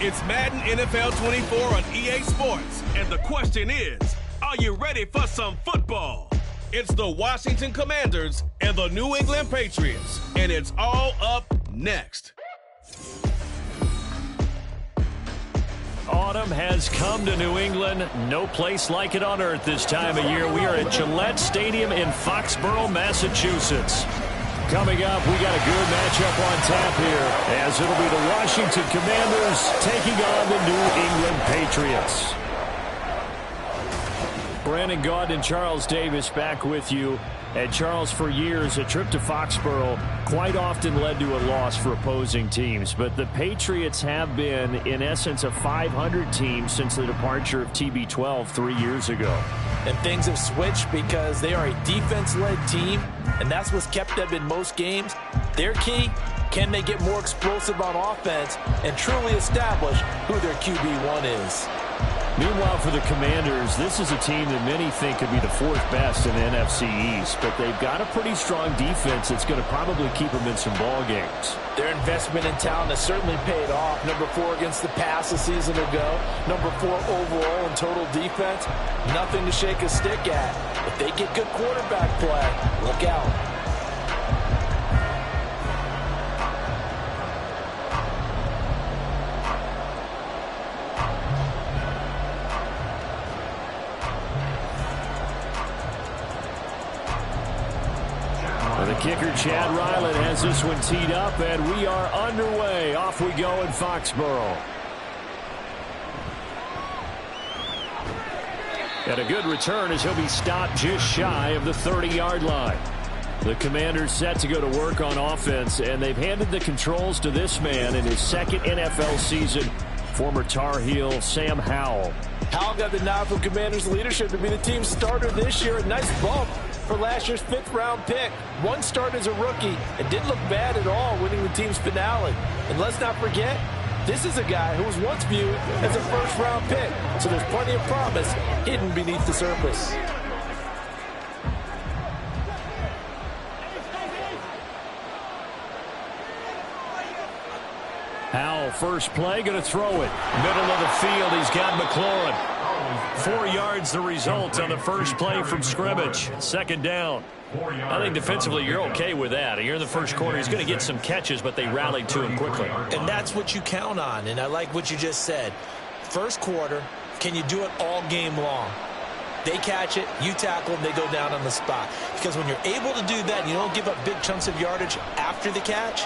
It's Madden NFL 24 on EA Sports. And the question is, are you ready for some football? It's the Washington Commanders and the New England Patriots. And it's all up next. Autumn has come to New England. No place like it on earth this time of year. We are at Gillette Stadium in Foxborough, Massachusetts. Coming up, we got a good matchup on tap here, as it'll be the Washington Commanders taking on the New England Patriots. Brandon Gaudin and Charles Davis back with you. And Charles, for years, a trip to Foxborough quite often led to a loss for opposing teams. But the Patriots have been, in essence, a 500 team since the departure of TB12 3 years ago. And things have switched because they are a defense-led team, and that's what's kept them in most games. Their key, can they get more explosive on offense and truly establish who their QB1 is? Meanwhile, for the Commanders, this is a team that many think could be the fourth best in the NFC East, but they've got a pretty strong defense that's going to probably keep them in some ball games. Their investment in talent has certainly paid off. Number 4 against the pass a season ago. Number 4 overall in total defense. Nothing to shake a stick at. If they get good quarterback play, look out. The kicker, Chad Ryland, has this one teed up, and we are underway. Off we go in Foxborough. And a good return as he'll be stopped just shy of the 30-yard line. The Commanders set to go to work on offense, and they've handed the controls to this man in his second NFL season, former Tar Heel Sam Howell. Howell got the nod from Commanders leadership to be the team's starter this year. A nice bump for last year's 5th-round pick. One start as a rookie and didn't look bad at all, winning the team's finale. And let's not forget, this is a guy who was once viewed as a first-round pick. So there's plenty of promise hidden beneath the surface. Howell, first play, going to throw it. Middle of the field, he's got McLaurin. 4 yards the result on the first play from scrimmage. Second down. I think defensively you're okay with that. You're in the first quarter. He's going to get some catches, but they rallied to him quickly. And that's what you count on, and I like what you just said. First quarter, can you do it all game long? They catch it, you tackle them, they go down on the spot. Because when you're able to do that, you don't give up big chunks of yardage after the catch.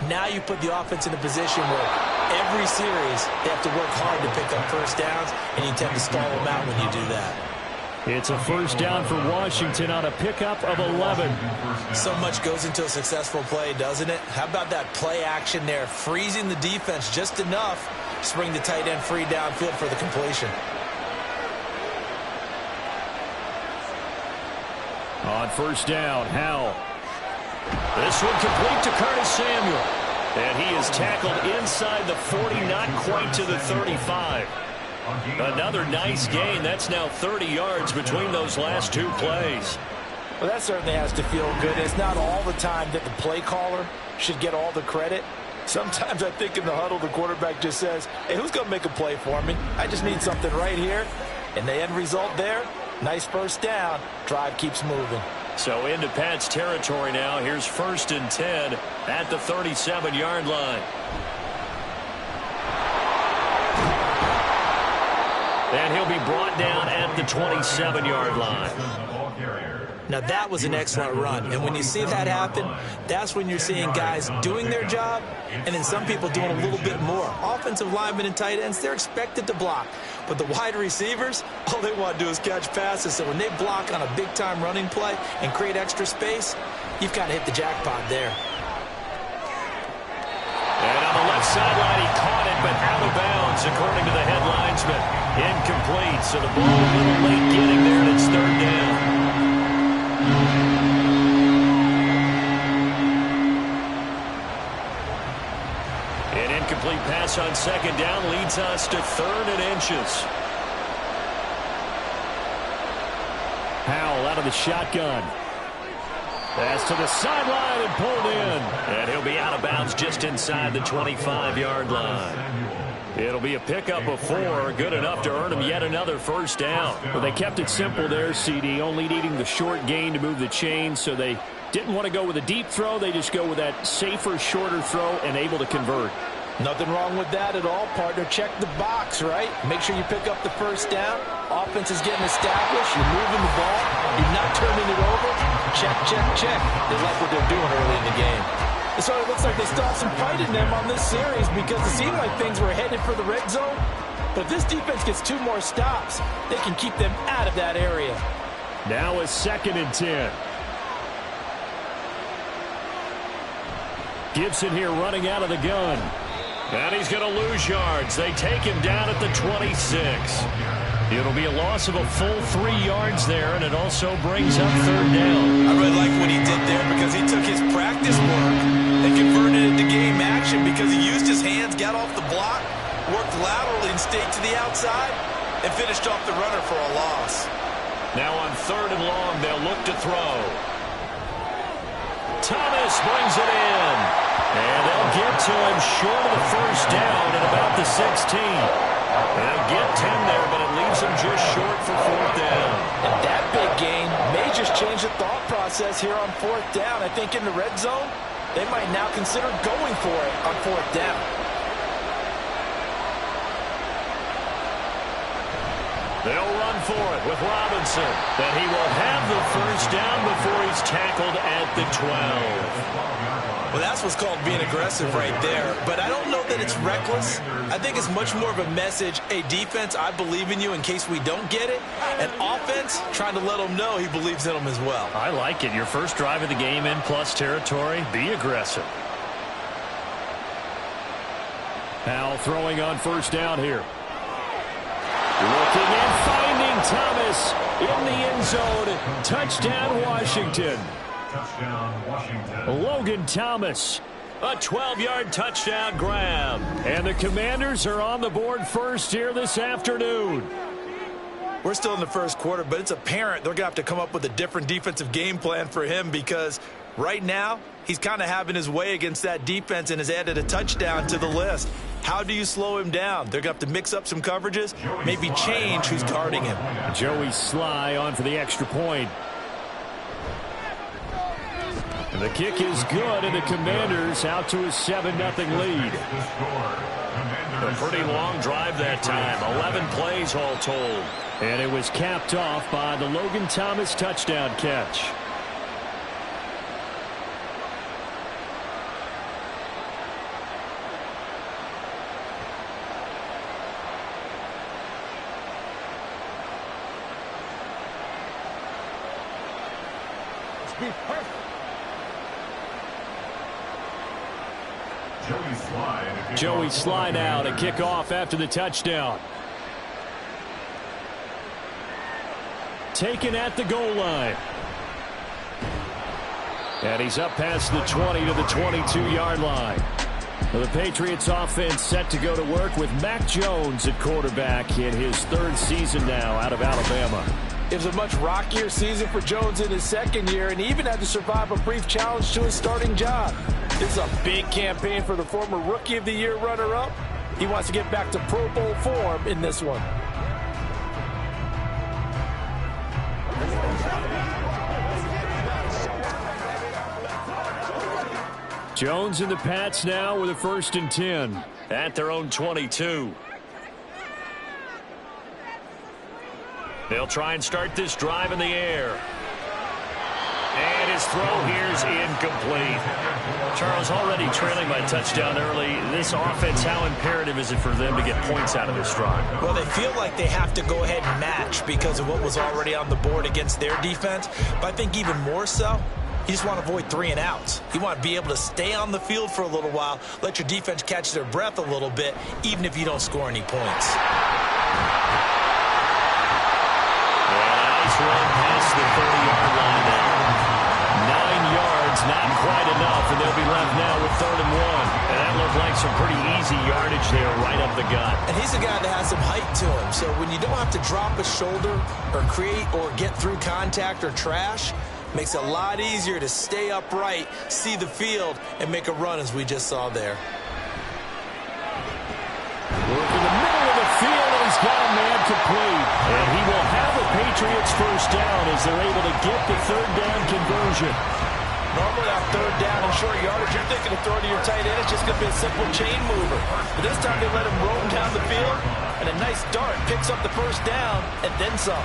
Now you put the offense in a position where every series they have to work hard to pick up first downs, and you tend to stall them out when you do that. It's a first down for Washington on a pickup of 11. So much goes into a successful play, doesn't it? How about that play action there, freezing the defense just enough to bring the tight end free downfield for the completion. On first down, Howell. This one complete to Curtis Samuel. And he is tackled inside the 40, not quite to the 35. Another nice gain. That's now 30 yards between those last 2 plays. Well, that certainly has to feel good. It's not all the time that the play caller should get all the credit. Sometimes I think in the huddle, the quarterback just says, hey, who's going to make a play for me? I just need something right here. And the end result there, nice first down. Drive keeps moving. So into Pat's territory now. Here's 1st and 10 at the 37-yard line. And he'll be brought down at the 27-yard line. Now that was an excellent run. And when you see that happen, that's when you're seeing guys doing their job and then some people doing a little bit more. Offensive linemen and tight ends, they're expected to block. But the wide receivers, all they want to do is catch passes. So when they block on a big-time running play and create extra space, you've got to hit the jackpot there. And on the left sideline, he caught it, but out of bounds, according to the head linesman. Incomplete, so the ball a little late getting there, and it's 3rd down. An incomplete pass on 2nd down leads us to 3rd and inches. Howell out of the shotgun. Pass to the sideline and pulled in. And he'll be out of bounds just inside the 25-yard line. It'll be a pickup of 4, good enough to earn them yet another first down. Well, they kept it simple there, CD, only needing the short gain to move the chains, so they didn't want to go with a deep throw. They just go with that safer, shorter throw and able to convert. Nothing wrong with that at all, partner. Check the box, right? Make sure you pick up the first down. Offense is getting established. You're moving the ball. You're not turning it over. Check, check, check. They like what they're doing early in the game. So it looks like they still have some fight in them on this series because it seemed like things were headed for the red zone. But if this defense gets 2 more stops, they can keep them out of that area. Now a 2nd and 10. Gibson here running out of the gun. And he's going to lose yards. They take him down at the 26. It'll be a loss of a full 3 yards there, and it also brings up 3rd down. I really like what he did there because he took his practice work and converted it to game action because he used his hands, got off the block, worked laterally and stayed to the outside, and finished off the runner for a loss. Now on 3rd and long, they'll look to throw. Thomas brings it in. And they'll get to him short of the first down at about the 16. They'll get 10 there, but it leaves him just short for 4th down. And that big gain may just change the thought process here on 4th down. I think in the red zone, they might now consider going for it on 4th down. They'll run for it with Robinson. But he will have the first down before he's tackled at the 12. Well, that's what's called being aggressive right there. But I don't know that it's reckless. I think it's much more of a message, hey, defense, I believe in you in case we don't get it. And offense, trying to let them know he believes in them as well. I like it. Your first drive of the game in plus territory, be aggressive. Powell throwing on first down here. Looking and finding Thomas in the end zone. Touchdown, Washington. Touchdown, Washington. Logan Thomas, a 12-yard touchdown grab. And the Commanders are on the board first here this afternoon. We're still in the first quarter, but it's apparent they're going to have to come up with a different defensive game plan for him because right now he's kind of having his way against that defense and has added a touchdown to the list. How do you slow him down? They're going to have to mix up some coverages, maybe change who's guarding him. Joey Sly on for the extra point. And the kick is good, and the Commanders out to a 7-0 lead. A pretty long drive that time, 11 plays all told. And it was capped off by the Logan Thomas touchdown catch. Joey Sly now to kick off after the touchdown. Taken at the goal line. And he's up past the 20 to the 22-yard line. The Patriots offense set to go to work with Mac Jones at quarterback in his 3rd season now out of Alabama. It was a much rockier season for Jones in his 2nd year, and he even had to survive a brief challenge to his starting job. This is a big campaign for the former Rookie of the Year runner-up. He wants to get back to Pro Bowl form in this one. Jones and the Pats now with a 1st and 10 at their own 22. They'll try and start this drive in the air. And his throw here is incomplete. Charles, already trailing by touchdown early. This offense, how imperative is it for them to get points out of this drive? Well, they feel like they have to go ahead and match because of what was already on the board against their defense. But I think even more so, you just want to avoid 3 and outs. You want to be able to stay on the field for a little while, let your defense catch their breath a little bit, even if you don't score any points. Nice run past the 30-yard line there. 9 yards, not quite enough, and they'll be left now with 3rd and 1. And that looked like some pretty easy yardage there right up the gut. And he's a guy that has some height to him, so when you don't have to drop a shoulder or create or get through contact or trash, makes it a lot easier to stay upright, see the field, and make a run as we just saw there. Working the middle of the field, and he's got a man complete. And he will have the Patriots first down as they're able to get the third down conversion. Normally on third down and short yardage, you're thinking of throwing to your tight end. It's just going to be a simple chain mover. But this time they let him roam down the field, and a nice dart picks up the first down and then some.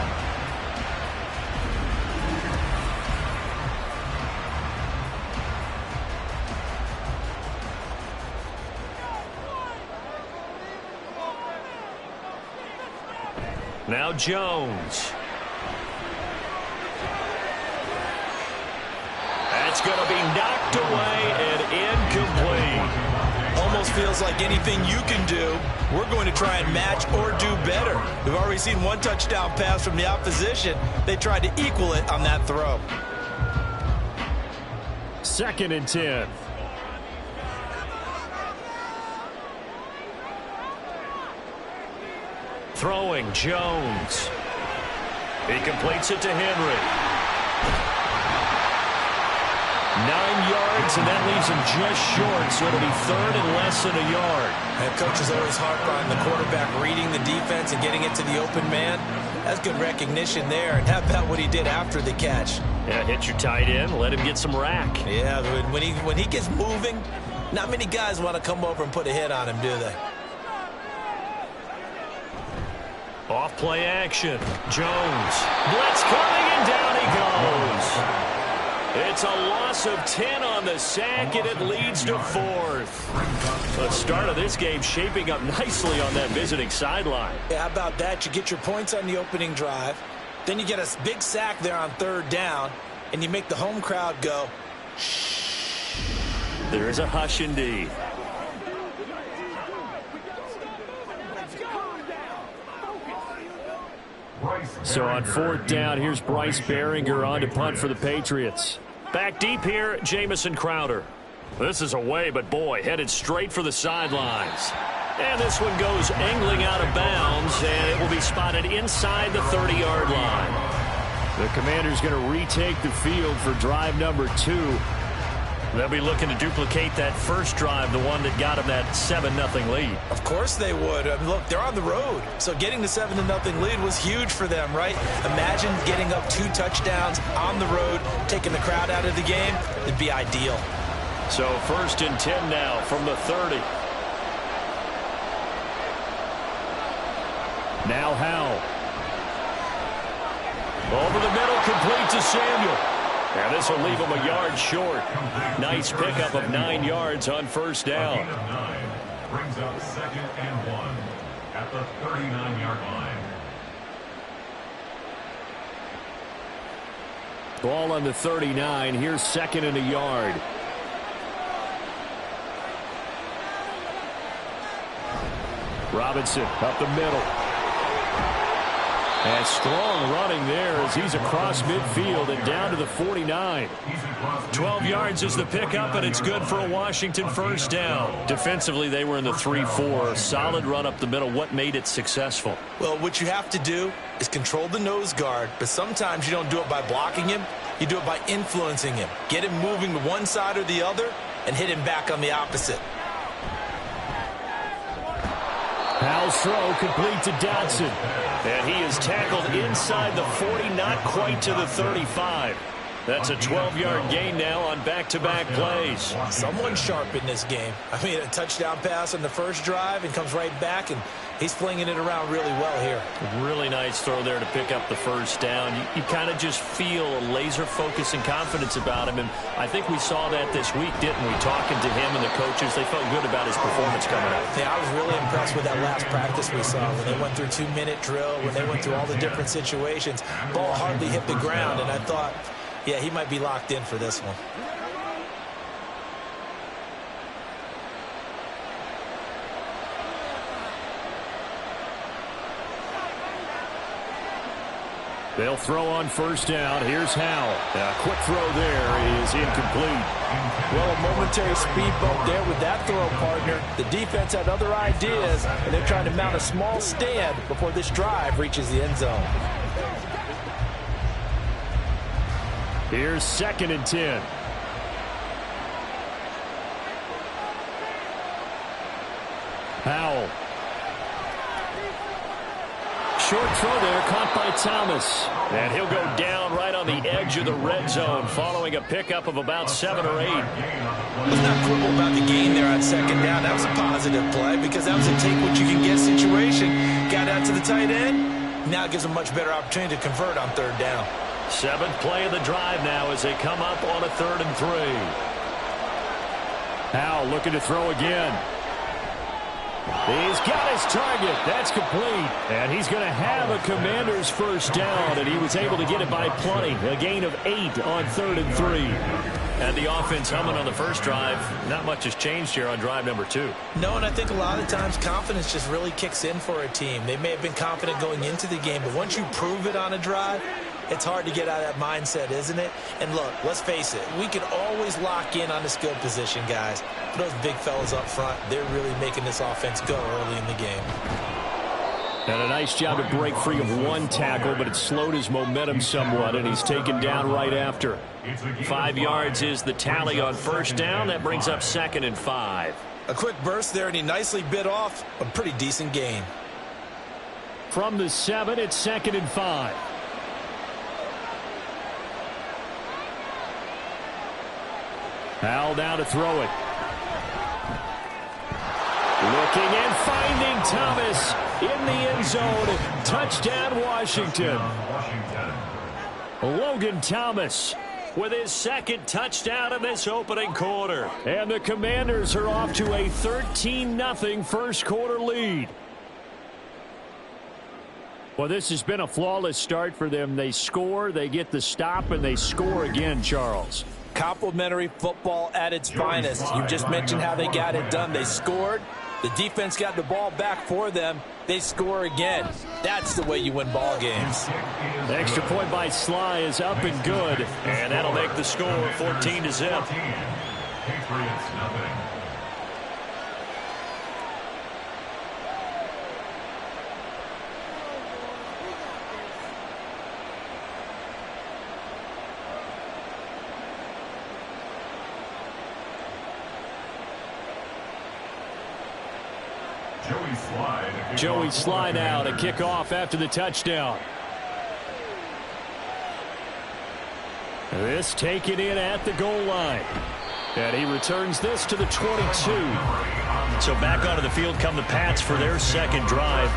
Now Jones. That's going to be knocked away and incomplete. Almost feels like anything you can do, we're going to try and match or do better. We've already seen one touchdown pass from the opposition. They tried to equal it on that throw. 2nd and 10. Throwing Jones. He completes it to Henry. 9 yards, and that leaves him just short, so it'll be third and less than a yard. And coaches always harp on the quarterback reading the defense and getting it to the open man. That's good recognition there. And how about what he did after the catch? Yeah, hit your tight end, let him get some rack. Yeah, when he gets moving, not many guys want to come over and put a hit on him, do they? Off play action. Jones. Blitz coming, and down he goes. It's a loss of 10 on the sack, and it leads to 4th. The start of this game shaping up nicely on that visiting sideline. Yeah, how about that? You get your points on the opening drive. Then you get a big sack there on third down, and you make the home crowd go, shh. There is a hush indeed. So on 4th down, here's Bryce Behringer on to punt for the Patriots. Back deep here, Jamison Crowder. This is away, but boy, headed straight for the sidelines. And this one goes angling out of bounds, and it will be spotted inside the 30-yard line. The Commanders going to retake the field for drive number 2. They'll be looking to duplicate that first drive, the one that got them that 7-0 lead. Of course they would. I mean, look, they're on the road. So getting the 7-0 lead was huge for them, right? Imagine getting up 2 touchdowns on the road, taking the crowd out of the game. It'd be ideal. So 1st and 10 now from the 30. Now Howell. Over the middle, complete to Samuel. And this will leave him a yard short. Nice pickup of 9 yards on first down. Brings up 2nd and 1 at the 39-yard line. Ball on the 39. Here's 2nd and a yard. Robinson up the middle. And strong running there as he's across midfield and down to the 49. 12 yards is the pickup, and it's good for a Washington first down. Defensively, they were in the 3-4. Solid run up the middle. What made it successful? Well, what you have to do is control the nose guard, but sometimes you don't do it by blocking him. You do it by influencing him. Get him moving to one side or the other and hit him back on the opposite. Howell's throw complete to Dotson. And he is tackled inside the 40, not quite to the 35. That's a 12-yard gain now on back-to-back plays. Someone sharp in this game. I mean, a touchdown pass on the first drive and comes right back, and he's flinging it around really well here. Really nice throw there to pick up the first down. You kind of just feel a laser focus and confidence about him, and I think we saw that this week, didn't we? Talking to him and the coaches, they felt good about his performance coming out. Yeah, I was really impressed with that last practice we saw when they went through 2-minute drill, when they went through all the different situations. Ball hardly hit the ground, and I thought, yeah, he might be locked in for this one. They'll throw on first down. Here's Howell. A quick throw there is incomplete. Well, a momentary speed bump there with that throw, partner. The defense had other ideas, and they're trying to mount a small stand before this drive reaches the end zone. Here's 2nd and 10. Howell. short throw there, caught by Thomas. And he'll go down right on the edge of the red zone following a pickup of about 7 or 8. Let's not quibble about the gain there on second down. That was a positive play because that was a take-what-you-can-get situation. Got out to the tight end. Now it gives a much better opportunity to convert on third down. 7th play of the drive now as they come up on a 3rd and 3. Howell looking to throw again. He's got his target. That's complete. And he's going to have a Commanders first down, and he was able to get it by plenty. A gain of 8 on 3rd and 3. And the offense humming on the first drive. Not much has changed here on drive number 2. No, and I think a lot of times confidence just really kicks in for a team. They may have been confident going into the game, but once you prove it on a drive, it's hard to get out of that mindset, isn't it? And look, let's face it, we can always lock in on the skill position, guys. But those big fellas up front, they're really making this offense go early in the game. And a nice job to break free of one tackle, but it slowed his momentum somewhat, and he's taken down right after. 5 yards is the tally on first down. That brings up 2nd and 5. A quick burst there, and he nicely bit off a pretty decent gain. From the 7, it's 2nd and 5. Howell down to throw it. Looking and finding Thomas in the end zone. Touchdown, Washington. Logan Thomas with his 2nd touchdown in this opening quarter. And the Commanders are off to a 13-0 first quarter lead. Well, this has been a flawless start for them. They score, they get the stop, and they score again, Charles. Complimentary football at its finest. You just mentioned how they got it done. They scored. The defense got the ball back for them. They score again. That's the way you win ball games. The extra point by Sly is up and good, and that'll make the score 14-0. Patriots nothing. Joey Sly now to kick off after the touchdown. This taken in at the goal line. And he returns this to the 22. So back onto the field come the Pats for their 2nd drive.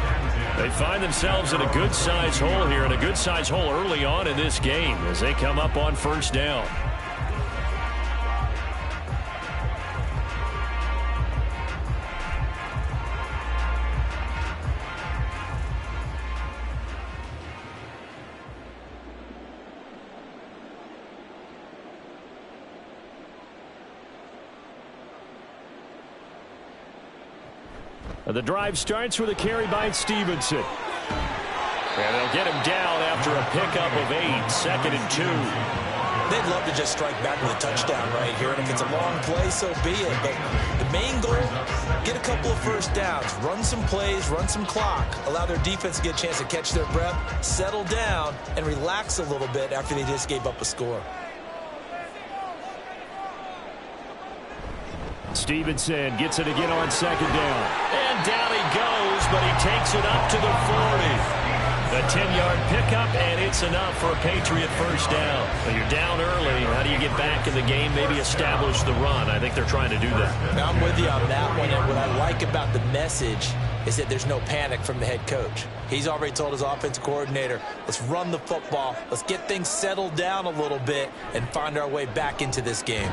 They find themselves in a good-sized hole here, and a good-sized hole early on in this game as they come up on first down. The drive starts with a carry by Stevenson. And they'll get him down after a pickup of 8, 2nd and 2. They'd love to just strike back with a touchdown right here, and if it's a long play, so be it. But the main goal, get a couple of first downs, run some plays, run some clock, allow their defense to get a chance to catch their breath, settle down, and relax a little bit after they just gave up a score. Stevenson gets it again on 2nd down. And down he goes, but he takes it up to the 40. A 10-yard pickup, and it's enough for a Patriot first down. But you're down early. How do you get back in the game, maybe establish the run? I think they're trying to do that. I'm with you on that one, and what I like about the message is that there's no panic from the head coach. He's already told his offensive coordinator, let's run the football, let's get things settled down a little bit, and find our way back into this game.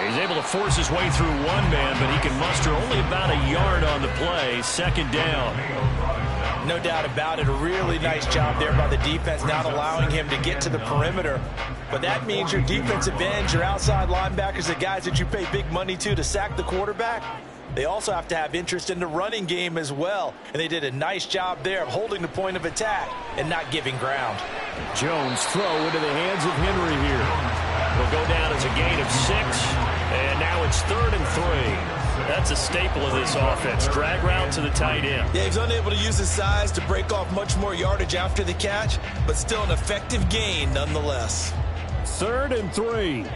He's able to force his way through one man, but he can muster only about a yard on the play. 2nd down. No doubt about it. A really nice job there by the defense, not allowing him to get to the perimeter. But that means your defensive ends, your outside linebackers, the guys that you pay big money to sack the quarterback, they also have to have interest in the running game as well. And they did a nice job there of holding the point of attack and not giving ground. Jones throw into the hands of Henry here. Will go down as a gain of 6, and now it's 3rd and 3. That's a staple of this offense. Drag route to the tight end. Yeah, he's unable to use his size to break off much more yardage after the catch, but still an effective gain nonetheless. 3rd and 3.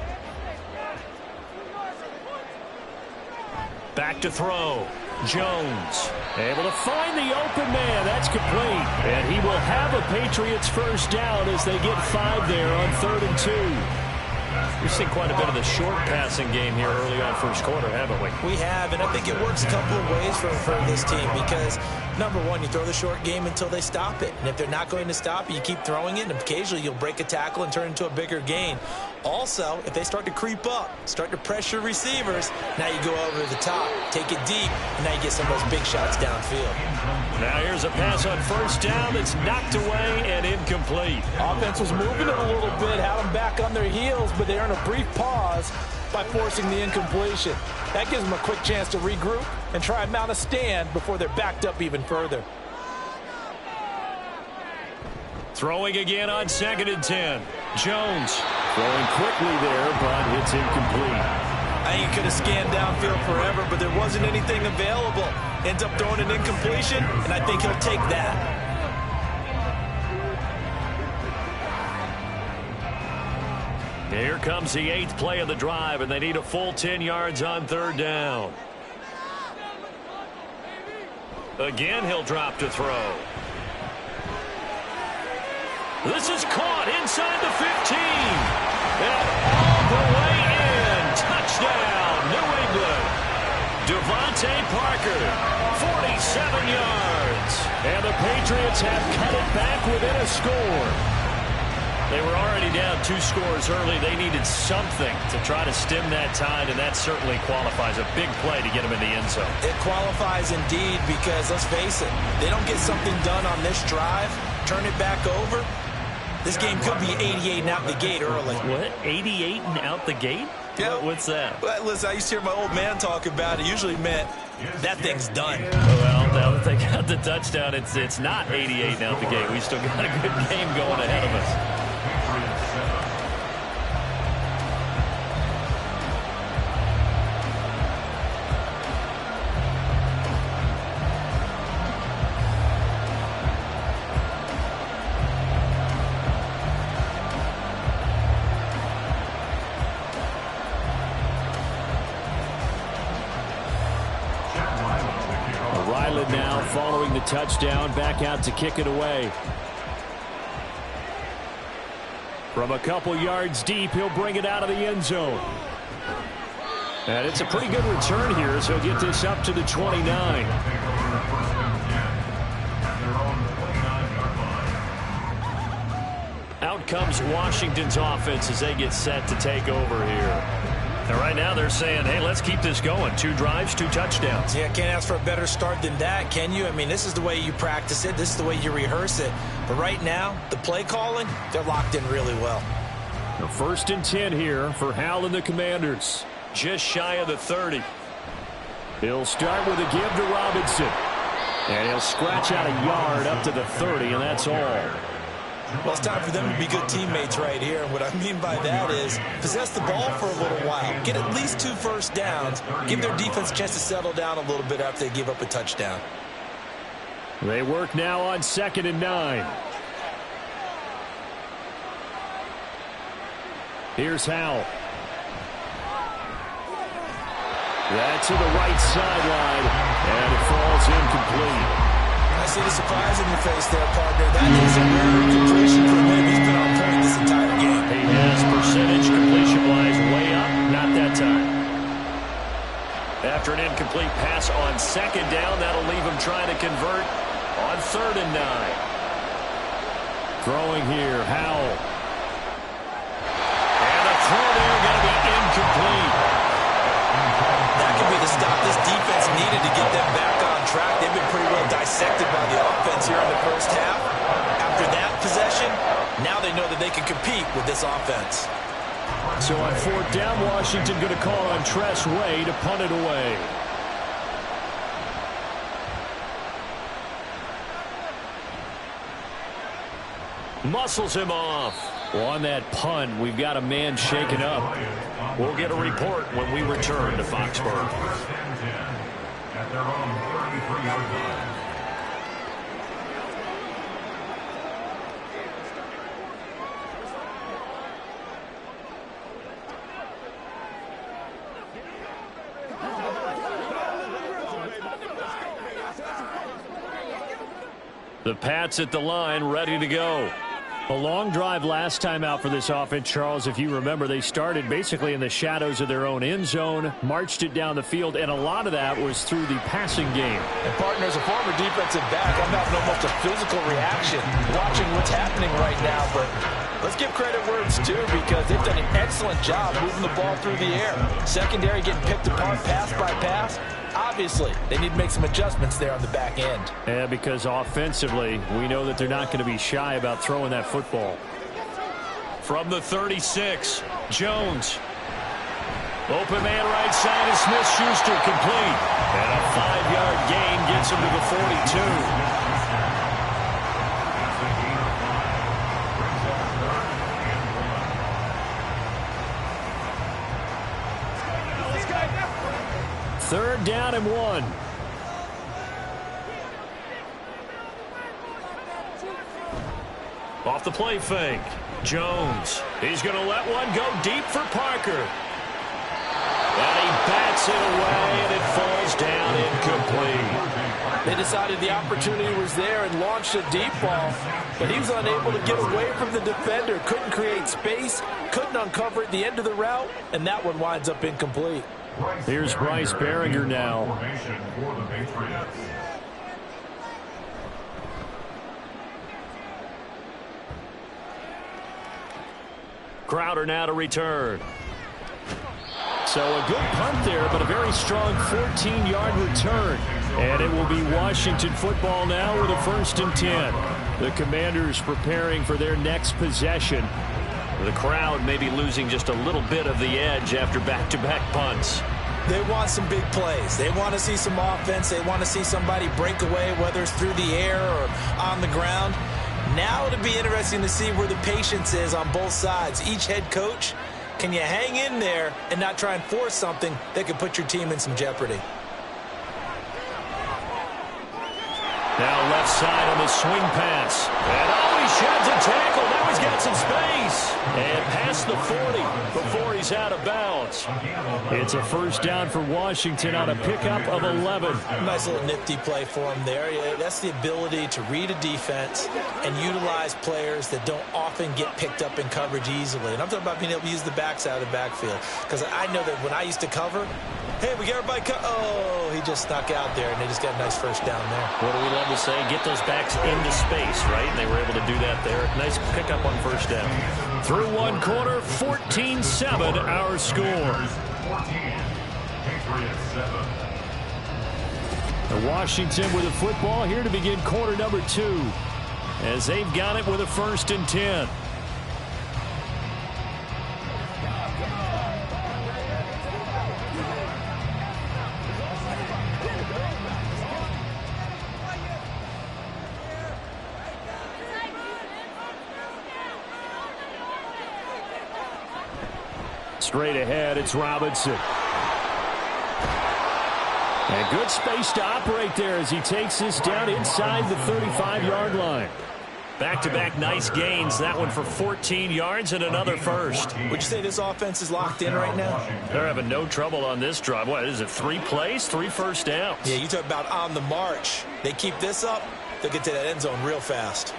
Back to throw. Jones able to find the open man. That's complete. And he will have a Patriots first down as they get 5 there on 3rd and 2. We've seen quite a bit of the short passing game here early on first quarter, haven't we? We have, and I think it works a couple of ways for this team because, number one, you throw the short game until they stop it. And if they're not going to stop it, you keep throwing it, and occasionally you'll break a tackle and turn it into a bigger gain. Also, if they start to creep up, start to pressure receivers, now you go over the top, take it deep, and now you get some of those big shots downfield. Now here's a pass on first down that's knocked away and incomplete. Offense was moving it a little bit, had them back on their heels, but they earned a brief pause by forcing the incompletion. That gives them a quick chance to regroup and try and mount a stand before they're backed up even further. Throwing again on 2nd and 10. Jones throwing quickly there, but it's incomplete. I think he could have scanned downfield forever, but there wasn't anything available. Ends up throwing an incompletion, and I think he'll take that. Here comes the 8th play of the drive, and they need a full 10 yards on 3rd down. Again, he'll drop to throw. This is caught inside the 15. And all the way in. Touchdown, New England. Devontae Parker, 47 yards. And the Patriots have cut it back within a score. They were already down 2 scores early. They needed something to try to stem that tide, and that certainly qualifies. A big play to get them in the end zone. It qualifies indeed because, let's face it, they don't get something done on this drive, turn it back over, this game could be 88 and out the gate early. What? 88 and out the gate? Yeah. What's that? Well, listen, I used to hear my old man talk about it. Usually meant that thing's done. Well, now that they got the touchdown, it's not 88 and out the gate. We still got a good game going ahead of us. Now following the touchdown, back out to kick it away. From a couple yards deep, he'll bring it out of the end zone. And it's a pretty good return here as he'll get this up to the 29. Out comes Washington's offense as they get set to take over here. And right now they're saying, hey, let's keep this going. 2 drives, 2 touchdowns. Yeah, can't ask for a better start than that, can you? I mean, this is the way you practice it. This is the way you rehearse it. But right now, the play calling, they're locked in really well. The 1st and 10 here for Hal and the Commanders. Just shy of the 30. He'll start with a give to Robinson. And he'll scratch out a yard up to the 30, and that's all. Well, it's time for them to be good teammates right here. And what I mean by that is possess the ball for a little while. Get at least 2 first downs. Give their defense a chance to settle down a little bit after they give up a touchdown. They work now on 2nd and 9. Here's Howell. That's to the right sideline, and it falls incomplete. I see the surprise in your face there, partner. That is a rare completion for him. He's been on point this entire game. He has percentage completion-wise way up. Not that time. After an incomplete pass on 2nd down, that'll leave him trying to convert on 3rd and 9. Throwing here, Howell. And the throw there going to be incomplete. That could be the stop this defense needed to get them back on track. They've been pretty well dissected by the offense here in the first half. After that possession, now they know that they can compete with this offense. So on 4th down, Washington going to call on Tress Way to punt it away. Muscles him off. Well, on that punt, we've got a man shaken up. We'll get a report when we return to Foxborough. At their own 33-yard line. The Pats at the line, ready to go. A long drive last time out for this offense, Charles. If you remember, they started basically in the shadows of their own end zone, marched it down the field, and a lot of that was through the passing game. And partner, as a former defensive back, I'm having almost a physical reaction watching what's happening right now. But let's give credit where it's due, because they've done an excellent job moving the ball through the air. Secondary getting picked apart pass by pass. Obviously, they need to make some adjustments there on the back end. Yeah, because offensively, we know that they're not going to be shy about throwing that football. From the 36, Jones. Open man right side is Smith-Schuster, complete. And a 5-yard gain gets him to the 42. Third down and 1. Off the play fake. Jones. He's going to let one go deep for Parker. And he bats it away, and it falls down incomplete. They decided the opportunity was there and launched a deep ball, but he was unable to get away from the defender. Couldn't create space, couldn't uncover at the end of the route, and that one winds up incomplete. Here's Bryce Behringer now. Crowder now to return. So a good punt there, but a very strong 14-yard return. And it will be Washington football now with a 1st and 10. The Commanders preparing for their next possession. The crowd may be losing just a little bit of the edge after back-to-back punts. They want some big plays. They want to see some offense. They want to see somebody break away, whether it's through the air or on the ground. Now it'll be interesting to see where the patience is on both sides. Each head coach, can you hang in there and not try and force something that could put your team in some jeopardy? Now left side on the swing pass. And he sheds a tackle. Now he's got some space. And past the 40 before he's out of bounds. It's a 1st down for Washington on a pickup of 11. Nice little nifty play for him there. That's the ability to read a defense and utilize players that don't often get picked up in coverage easily. And I'm talking about being able to use the backside of the backfield. Because I know that when I used to cover, hey, we got everybody oh, he just snuck out there, and they just got a nice 1st down there. What do we love to say? Get those backs into space, right? And they were able to do that there. Nice pickup on 1st down. Through one quarter, 14-7 our score. 14, Patriots 7. Washington with the football here to begin quarter number 2. As they've got it with a 1st and 10. Straight ahead, it's Robinson. And good space to operate there as he takes this down inside the 35-yard line. Back-to-back nice gains. That one for 14 yards and another 1st. Would you say this offense is locked in right now? They're having no trouble on this drive. What is it, 3 plays, 3 1st downs? Yeah, you talk about on the march. They keep this up, they'll get to that end zone real fast.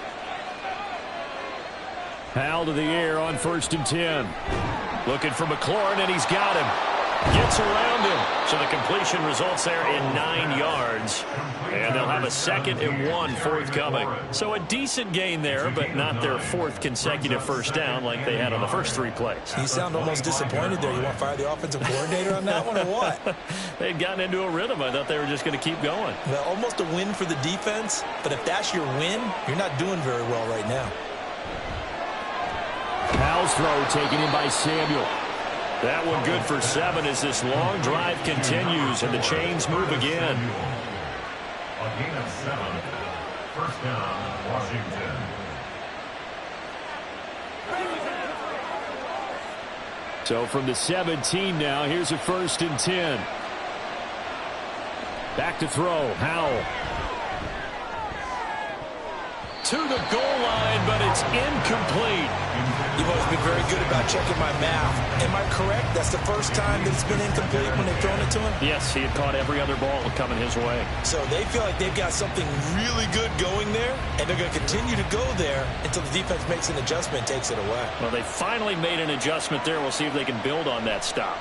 Howell to the air on 1st and 10. Looking for McLaurin, and he's got him. Gets around him. So the completion results there in 9 yards. And they'll have a 2nd and 1 forthcoming. So a decent gain there, but not their 4th consecutive 1st down like they had on the first 3 plays. You sound almost disappointed there. You want to fire the offensive coordinator on that one or what? They'd gotten into a rhythm. I thought they were just going to keep going. Well, almost a win for the defense. But if that's your win, you're not doing very well right now. Howell's throw taken in by Samuel. That one good for 7 as this long drive continues and the chains move again. A gain of 7. 1st down, Washington. So from the 17 now, here's a 1st and 10. Back to throw, Howell. to the goal line, but it's incomplete. You've always been very good about checking my math. Am I correct? That's the first time that it's been incomplete when they've thrown it to him? Yes, he had caught every other ball coming his way. So they feel like they've got something really good going there, and they're going to continue to go there until the defense makes an adjustment and takes it away. Well, they finally made an adjustment there. We'll see if they can build on that stop.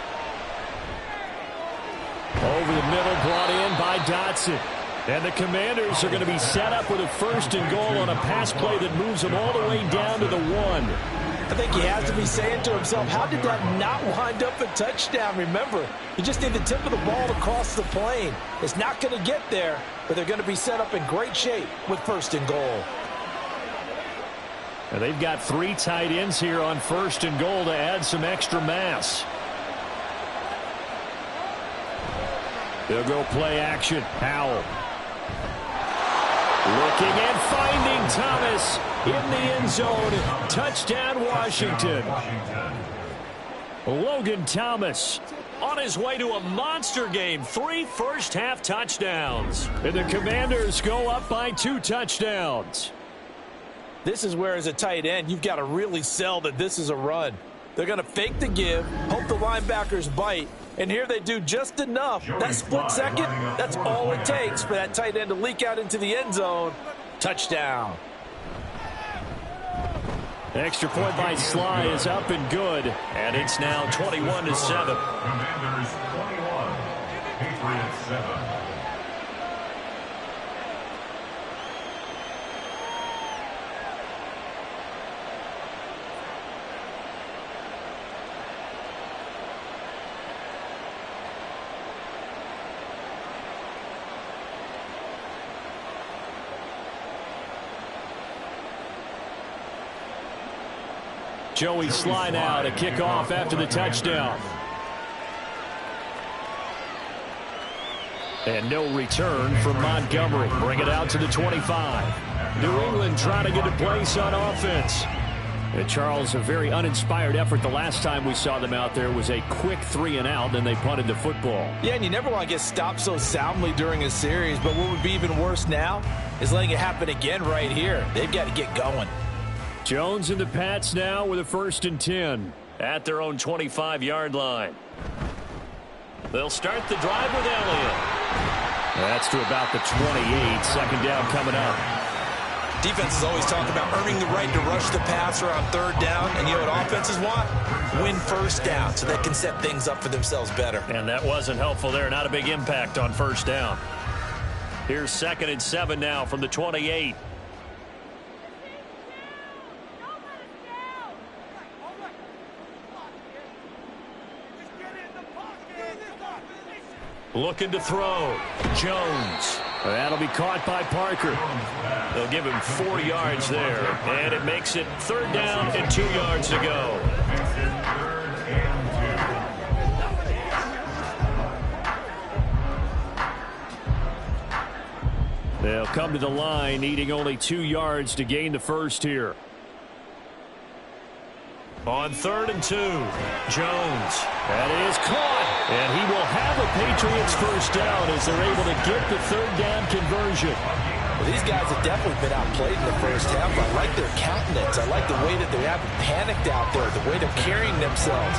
Over the middle, brought in by Dotson. And the Commanders are going to be set up with a 1st and goal on a pass play that moves them all the way down to the 1. I think he has to be saying to himself, how did that not wind up a touchdown? Remember, you just need the tip of the ball to cross the plane. It's not going to get there, but they're going to be set up in great shape with 1st and goal. And they've got 3 tight ends here on 1st and goal to add some extra mass. They'll go play action. Howell. Looking and finding Thomas in the end zone. Touchdown, Washington. Logan Thomas on his way to a monster game. 3 first-half touchdowns. And the Commanders go up by 2 touchdowns. This is where, as a tight end, you've got to really sell that this is a run. They're going to fake the give, hope the linebackers bite, and here they do just enough. That split second, that's all it takes for that tight end to leak out into the end zone. Touchdown. The extra point by Sly is up and good, and it's now 21-7. Commanders 21, Patriots 7. Joey Sly now to kick off after the touchdown. And no return from Montgomery. Bring it out to the 25. New England trying to get a place on offense. And Charles, a very uninspired effort. The last time we saw them out there was a quick 3-and-out, and they punted the football. Yeah, and you never want to get stopped so soundly during a series, but what would be even worse now is letting it happen again right here. They've got to get going. Jones and the Pats now with a 1st and 10 at their own 25-yard line. They'll start the drive with Elliott. That's to about the 28. 2nd down coming up. Defenses always talk about earning the right to rush the passer on 3rd down, and you know what offenses want? Win 1st down so they can set things up for themselves better. And that wasn't helpful there. Not a big impact on 1st down. Here's 2nd and 7 now from the 28. Looking to throw. Jones. That'll be caught by Parker. They'll give him 4 yards there. And it makes it 3rd down and 2 yards to go. They'll come to the line, needing only 2 yards to gain the 1st here. On 3rd and 2, Jones. That is caught. And he will have a Patriots 1st down as they're able to get the 3rd down conversion. Well, these guys have definitely been outplayed in the 1st half. I like their countenance. I like the way that they haven't panicked out there, the way they're carrying themselves.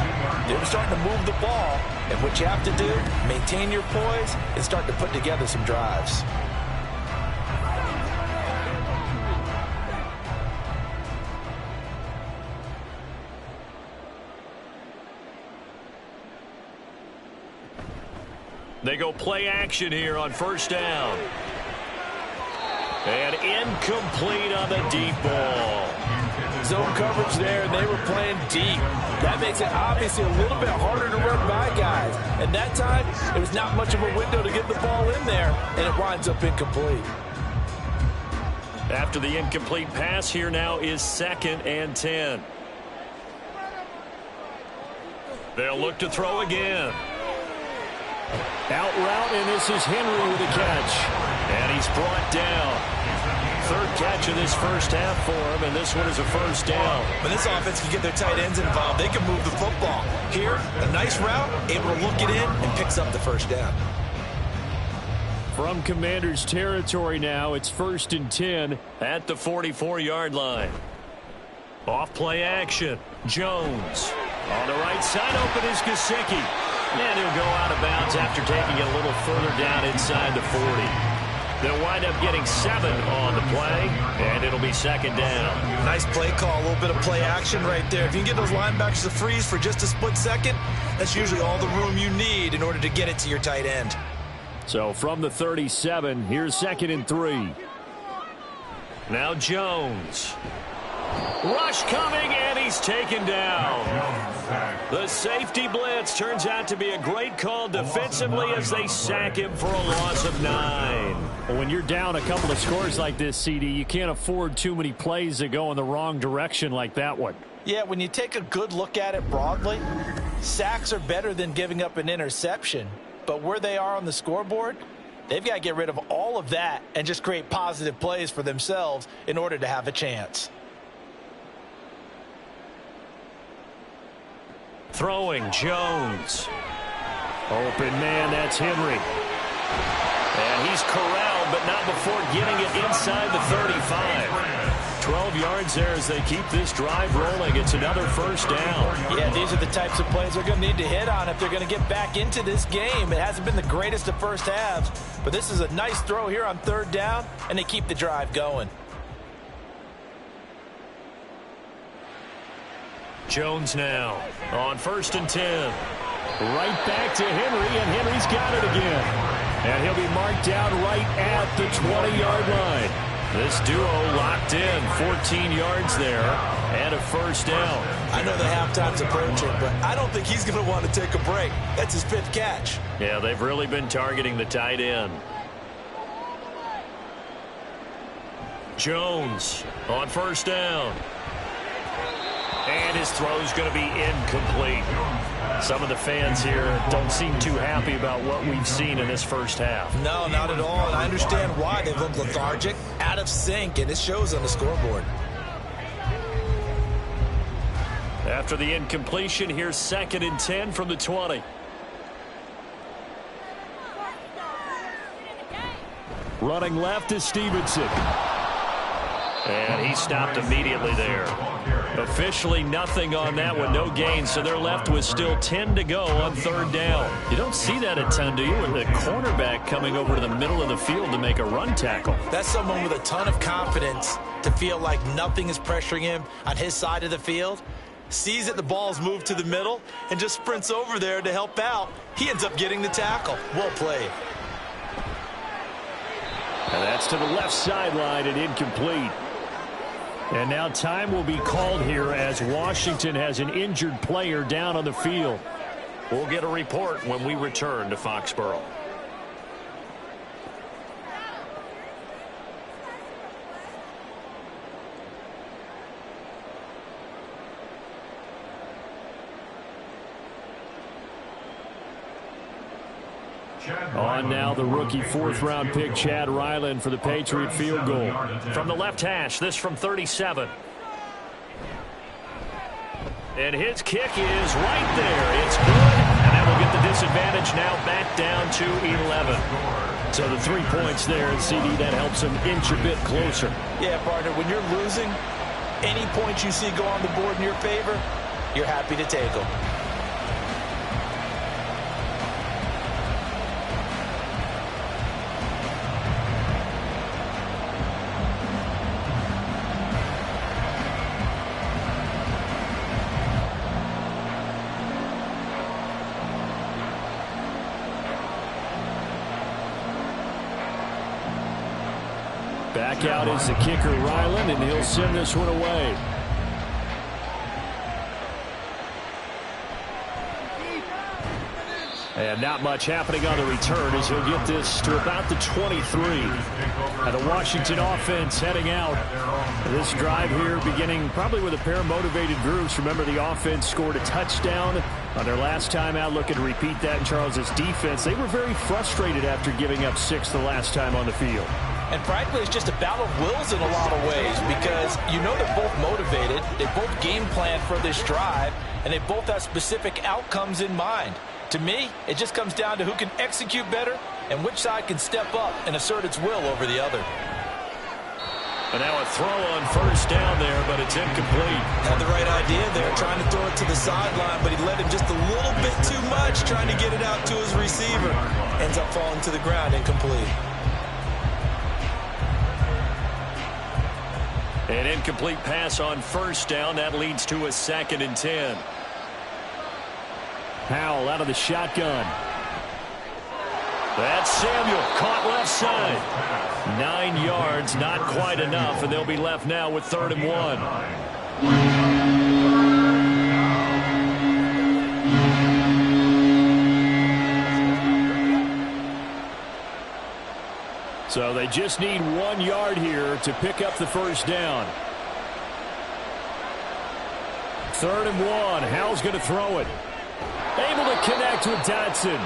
They're starting to move the ball. And what you have to do, maintain your poise and start to put together some drives. They go play action here on 1st down. And incomplete on the deep ball. Zone coverage there, and they were playing deep. That makes it obviously a little bit harder to run by guys. And that time, it was not much of a window to get the ball in there, and it winds up incomplete. After the incomplete pass, here now is 2nd and 10. They'll look to throw again. Out route, and this is Henry with a catch. And he's brought down. 3rd catch of this 1st half for him, and this one is a 1st down. When this offense can get their tight ends involved, they can move the football. Here, a nice route, able to look it in, and picks up the 1st down. From Commanders territory now, it's 1st and 10 at the 44-yard line. Off play action. Jones. On the right side, open is Gesicki. And he'll go out of bounds after taking it a little further down inside the 40. They'll wind up getting 7 on the play, and it'll be 2nd down. Nice play call, a little bit of play action right there. If you can get those linebackers to freeze for just a split second, that's usually all the room you need in order to get it to your tight end. So from the 37, here's 2nd and 3. Now Jones. Rush coming, and he's taken down. The safety blitz turns out to be a great call defensively as they sack him for a loss of 9. Well, when you're down a couple of scores like this, CD, you can't afford too many plays that go in the wrong direction like that one. Yeah, when you take a good look at it broadly, sacks are better than giving up an interception. But where they are on the scoreboard, they've got to get rid of all of that and just create positive plays for themselves in order to have a chance. Throwing, Jones. Open man, that's Henry. And he's corralled, but not before getting it inside the 35. 12 yards there as they keep this drive rolling. It's another 1st down. Yeah, these are the types of plays they're going to need to hit on if they're going to get back into this game. It hasn't been the greatest of first halves, but this is a nice throw here on 3rd down, and they keep the drive going. Jones now on 1st and 10. Right back to Henry, and Henry's got it again. And he'll be marked down right at the 20-yard line. This duo locked in, 14 yards there, and a 1st down. I know the halftime's approaching, but I don't think he's going to want to take a break. That's his 5th catch. Yeah, they've really been targeting the tight end. Jones on 1st down. And his throw's going to be incomplete. Some of the fans here don't seem too happy about what we've seen in this first half. No, not at all. And I understand why. They look lethargic, out of sync, and it shows on the scoreboard. After the incompletion, here's 2nd and 10 from the 20. Running left is Stevenson. And he stopped immediately there. Officially nothing on that one, no gain, so they're left with still 10 to go on 3rd down. You don't see that a ton, do you, with the cornerback coming over to the middle of the field to make a run tackle? That's someone with a ton of confidence to feel like nothing is pressuring him on his side of the field. Sees that the ball's moved to the middle and just sprints over there to help out. He ends up getting the tackle. Well played. And that's to the left sideline and incomplete. And now time will be called here as Washington has an injured player down on the field. We'll get a report when we return to Foxborough. On now the rookie 4th-round pick Chad Ryland for the Patriot field goal. From the left hash, this from 37. And his kick is right there. It's good, and that will get the disadvantage now back down to 11. So the 3 points there, and CD, that helps him inch a bit closer. Yeah, partner, when you're losing, any points you see go on the board in your favor, you're happy to take them. Back out is the kicker, Ryland, and he'll send this one away. And not much happening on the return as he'll get this to about the 23. And the Washington offense heading out. This drive here beginning probably with a pair of motivated groups. Remember, the offense scored a touchdown on their last time out. Looking to repeat that in Charles's defense. They were very frustrated after giving up 6 the last time on the field. And frankly, it's just a battle of wills in a lot of ways because you know they're both motivated. They both game plan for this drive, and they both have specific outcomes in mind. To me, it just comes down to who can execute better and which side can step up and assert its will over the other. And now a throw on first down there, but it's incomplete. Had the right idea there, trying to throw it to the sideline, but he led him just a little bit too much, trying to get it out to his receiver. Ends up falling to the ground, incomplete. An incomplete pass on first down. That leads to a 2nd and 10. Howell out of the shotgun. That's Samuel, caught left side. 9 yards, not quite enough, and they'll be left now with 3rd and 1. So they just need 1 yard here to pick up the first down. 3rd and 1. Howell's going to throw it. Able to connect with Dotson.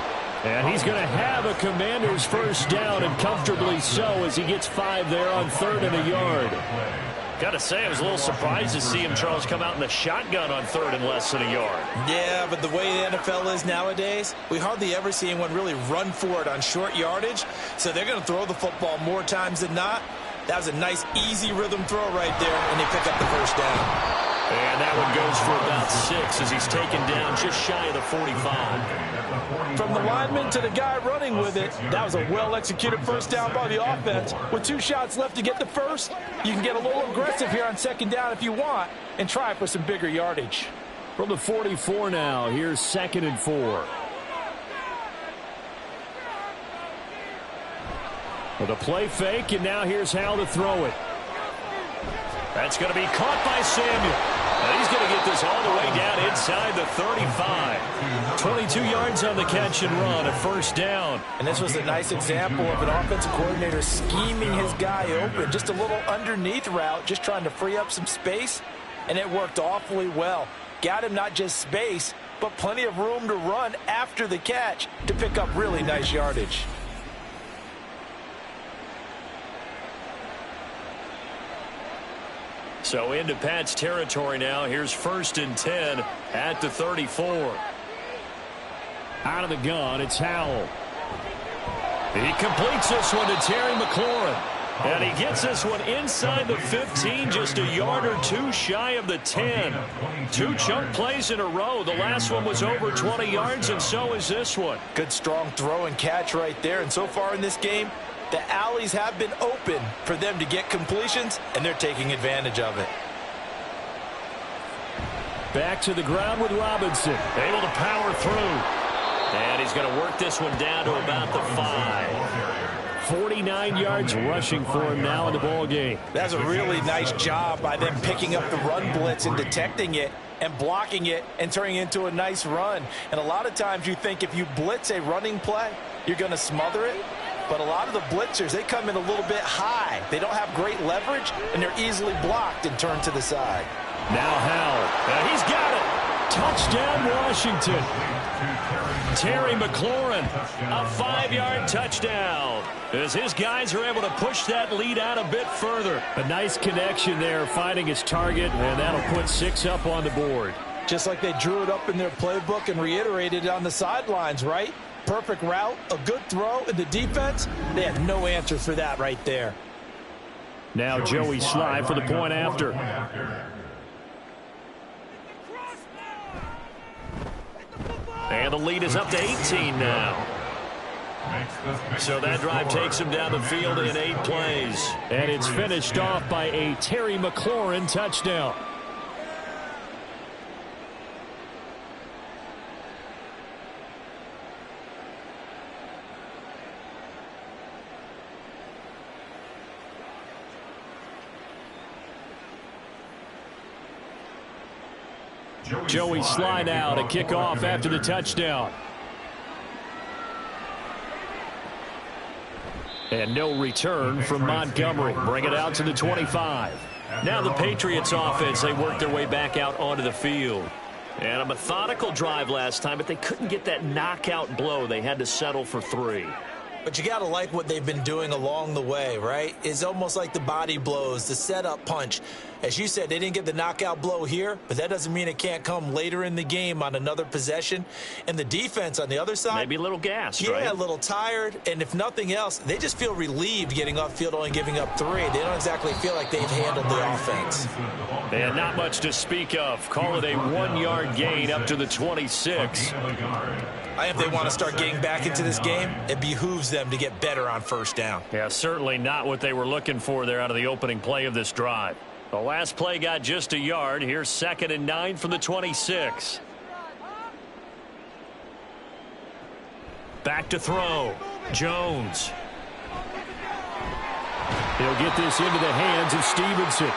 And he's going to have a Commander's first down, and comfortably so, as he gets 5 there on 3rd and a yard. Got to say, I was a little surprised to see him, Charles, come out in the shotgun on 3rd and less than a yard. Yeah, but the way the NFL is nowadays, we hardly ever see anyone really run for it on short yardage. So they're going to throw the football more times than not. That was a nice, easy rhythm throw right there, and they pick up the first down. And that one goes for about 6 as he's taken down just shy of the 45. From the lineman to the guy running with it, that was a well-executed first down by the offense. With 2 shots left to get the first, you can get a little aggressive here on 2nd down if you want and try for some bigger yardage. From the 44 now, here's 2nd and 4. With a play fake, and now here's how to throw it. That's going to be caught by Samuel. And he's going to get this all the way down inside the 35. 22 yards on the catch and run, a first down. And this was a nice example of an offensive coordinator scheming his guy open. Just a little underneath route, just trying to free up some space, and it worked awfully well. Got him not just space, but plenty of room to run after the catch to pick up really nice yardage. So into Pat's territory now. Here's 1st and 10 at the 34. Out of the gun, it's Howell. He completes this one to Terry McLaurin. And he gets this one inside the 15, just a yard or 2 shy of the 10. 2 chunk plays in a row. The last one was over 20 yards, and so is this one. Good, strong throw and catch right there. And so far in this game, the alleys have been open for them to get completions, and they're taking advantage of it. Back to the ground with Robinson. Able to power through. And he's going to work this one down to about the 5. 49 yards rushing for him now in the ball game. That's a really nice job by them picking up the run blitz and detecting it and blocking it and turning it into a nice run. And a lot of times you think if you blitz a running play, you're going to smother it. But a lot of the blitzers, they come in a little bit high. They don't have great leverage, and they're easily blocked and turned to the side. Now Howell. He's got it. Touchdown, Washington. Terry McLaurin, a 5-yard touchdown. As his guys are able to push that lead out a bit further. A nice connection there, finding his target, and that'll put 6 up on the board. Just like they drew it up in their playbook and reiterated it on the sidelines, right? Perfect route, a good throw, and the defense, they had no answer for that right there. Now Joey Sly for the point after. And the lead is up to 18 now. So that drive takes him down the field in 8 plays. And it's finished off by a Terry McLaurin touchdown. Joey Sly now to kick off after the touchdown. And no return from Montgomery. Bring it out to the 25. Now the Patriots offense, they work their way back out onto the field. And a methodical drive last time, but they couldn't get that knockout blow. They had to settle for 3. But you got to like what they've been doing along the way, right? It's almost like the body blows, the setup punch. As you said, they didn't get the knockout blow here, but that doesn't mean it can't come later in the game on another possession. And the defense on the other side, maybe a little gassed, right? Yeah, a little tired. And if nothing else, they just feel relieved getting off field only giving up 3. They don't exactly feel like they've handled the offense. And not much to speak of. Call it a 1-yard gain up to the 26. If they want to start getting back into this game, it behooves them to get better on first down. Yeah, certainly not what they were looking for there out of the opening play of this drive. The last play got just a yard. Here's 2nd and 9 from the 26. Back to throw. Jones. He'll get this into the hands of Stevenson.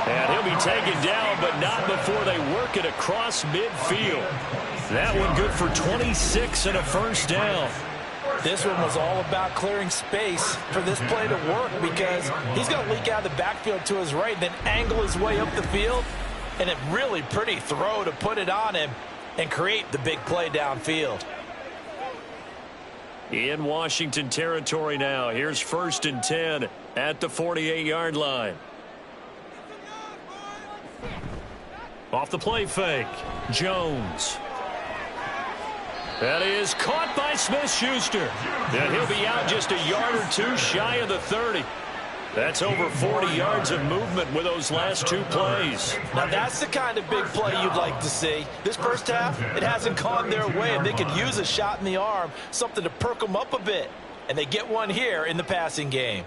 And he'll be taken down, but not before they work it across midfield. That one good for 26 and a first down. This one was all about clearing space for this play to work because he's going to leak out of the backfield to his right, then angle his way up the field, and a really pretty throw to put it on him and create the big play downfield. In Washington territory now. Here's 1st and 10 at the 48-yard line. Off the play fake. Jones. That is caught by Smith-Schuster. And he'll be out just a yard or 2 shy of the 30. That's over 40 yards of movement with those last 2 plays. Now that's the kind of big play you'd like to see. This first half, it hasn't gone their way, and they could use a shot in the arm, something to perk them up a bit. And they get one here in the passing game.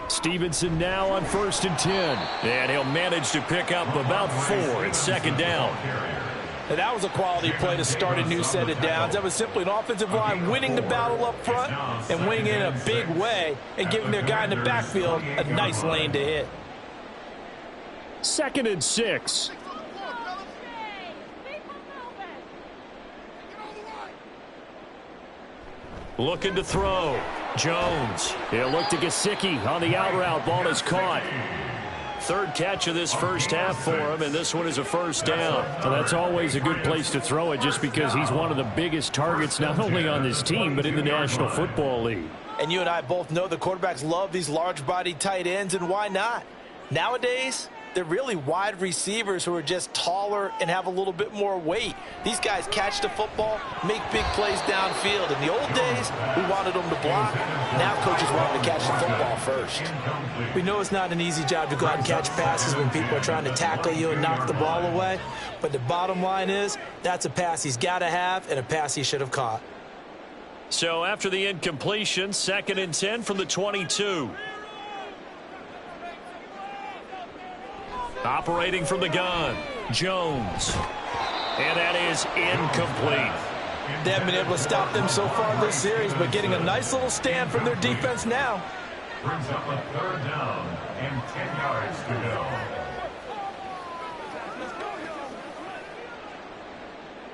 Stevenson now on 1st and 10. And he'll manage to pick up about 4 at 2nd down. And that was a quality play to start a new set of downs. That was simply an offensive line winning the battle up front and winning in a big way and giving their guy in the backfield a nice lane to hit. 2nd and 6. Looking to throw. Jones. He'll look to Gesicki on the out route. Ball is caught. 3rd catch of this first half for him, and this one is a first down. Well, that's always a good place to throw it just because he's one of the biggest targets not only on this team but in the National Football League. And you and I both know the quarterbacks love these large-bodied tight ends, and why not? Nowadays, they're really wide receivers who are just taller and have a little bit more weight. These guys catch the football, make big plays downfield. In the old days, we wanted them to block. Now coaches want them to catch the football first. We know it's not an easy job to go out and catch passes when people are trying to tackle you and knock the ball away. But the bottom line is, that's a pass he's got to have and a pass he should have caught. So after the incompletion, 2nd and 10 from the 22. Operating from the gun, Jones. And that is incomplete. They haven't been able to stop them so far this series, but getting a nice little stand from their defense now. Brings up a 3rd down and 10 yards to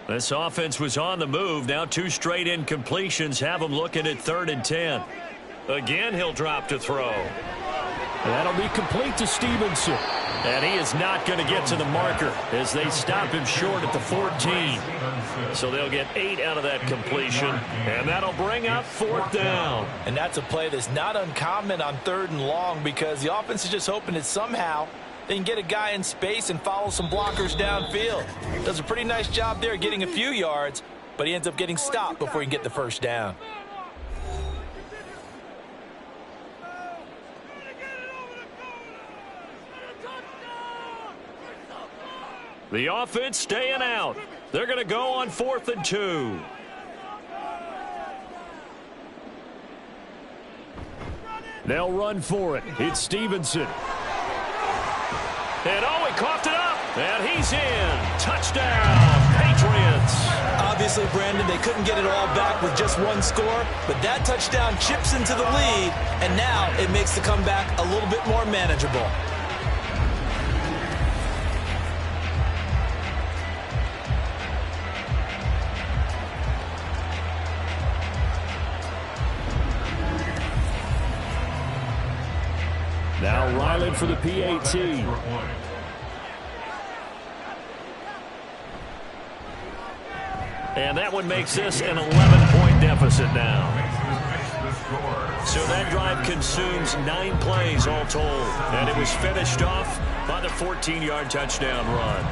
go. This offense was on the move. Now 2 straight incompletions have them looking at 3rd and 10. Again, he'll drop to throw. That'll be complete to Stevenson. And he is not going to get to the marker as they stop him short at the 14. So they'll get 8 out of that completion, and that'll bring up 4th down. And that's a play that's not uncommon on 3rd and long because the offense is just hoping that somehow they can get a guy in space and follow some blockers downfield. Does a pretty nice job there getting a few yards, but he ends up getting stopped before he can get the first down. The offense staying out. They're going to go on 4th and 2. They'll run for it. It's Stevenson. And oh, he coughed it up. And he's in. Touchdown, Patriots. Obviously, Brandon, they couldn't get it all back with just one score, but that touchdown chips into the lead, and now it makes the comeback a little bit more manageable. Now Ryland for the PAT. And that one makes this an 11-point deficit now. So that drive consumes 9 plays all told. And it was finished off by the 14-yard touchdown run.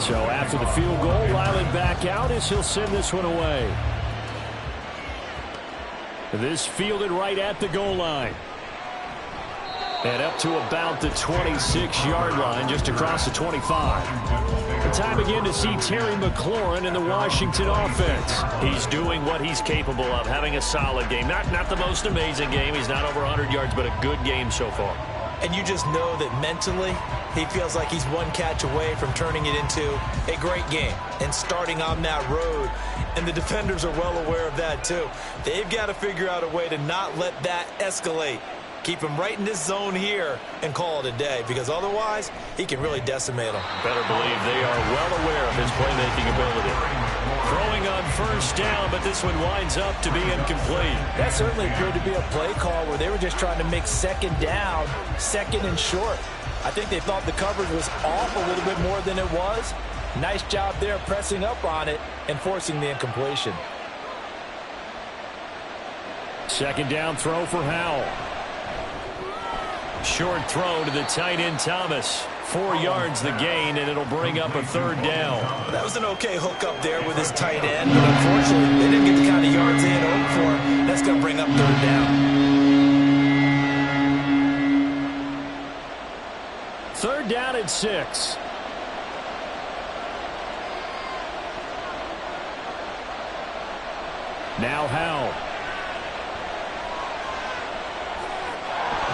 So after the field goal, Ryland back out as he'll send this one away. This fielded right at the goal line. And up to about the 26-yard line, just across the 25. The time again to see Terry McLaurin in the Washington offense. He's doing what he's capable of, having a solid game. Not the most amazing game. He's not over 100 yards, but a good game so far. And you just know that mentally, he feels like he's one catch away from turning it into a great game and starting on that road. And the defenders are well aware of that, too. They've got to figure out a way to not let that escalate. Keep him right in this zone here and call it a day, because otherwise, he can really decimate them. Better believe they are well aware of his playmaking ability. Throwing on first down, but this one winds up to be incomplete. That certainly appeared to be a play call where they were just trying to make second down, second and short. I think they thought the coverage was off a little bit more than it was. Nice job there pressing up on it and forcing the incompletion. Second down throw for Howell. Short throw to the tight end Thomas. 4 yards the gain, and it'll bring up a third down. That was an okay hook up there with his tight end, but unfortunately, they didn't get the kind of yards they had hoped for. That's going to bring up third down. Third down and 6. Now Howell.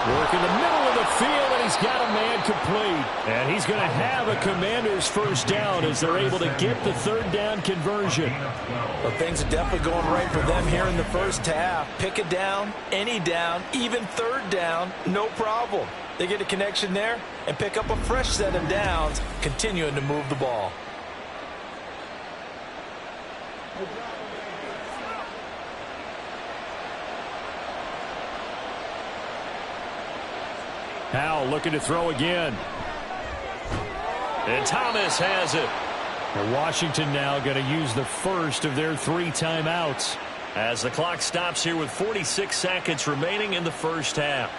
Work in the middle of the field, and he's got a man complete. And he's going to have a Commander's first down as they're able to get the third down conversion. Well, things are definitely going right for them here in the first half. Pick a down, any down, even third down, no problem. They get a connection there and pick up a fresh set of downs, continuing to move the ball. Howell looking to throw again. And Thomas has it. And Washington now going to use the first of their 3 timeouts. As the clock stops here with 46 seconds remaining in the first half.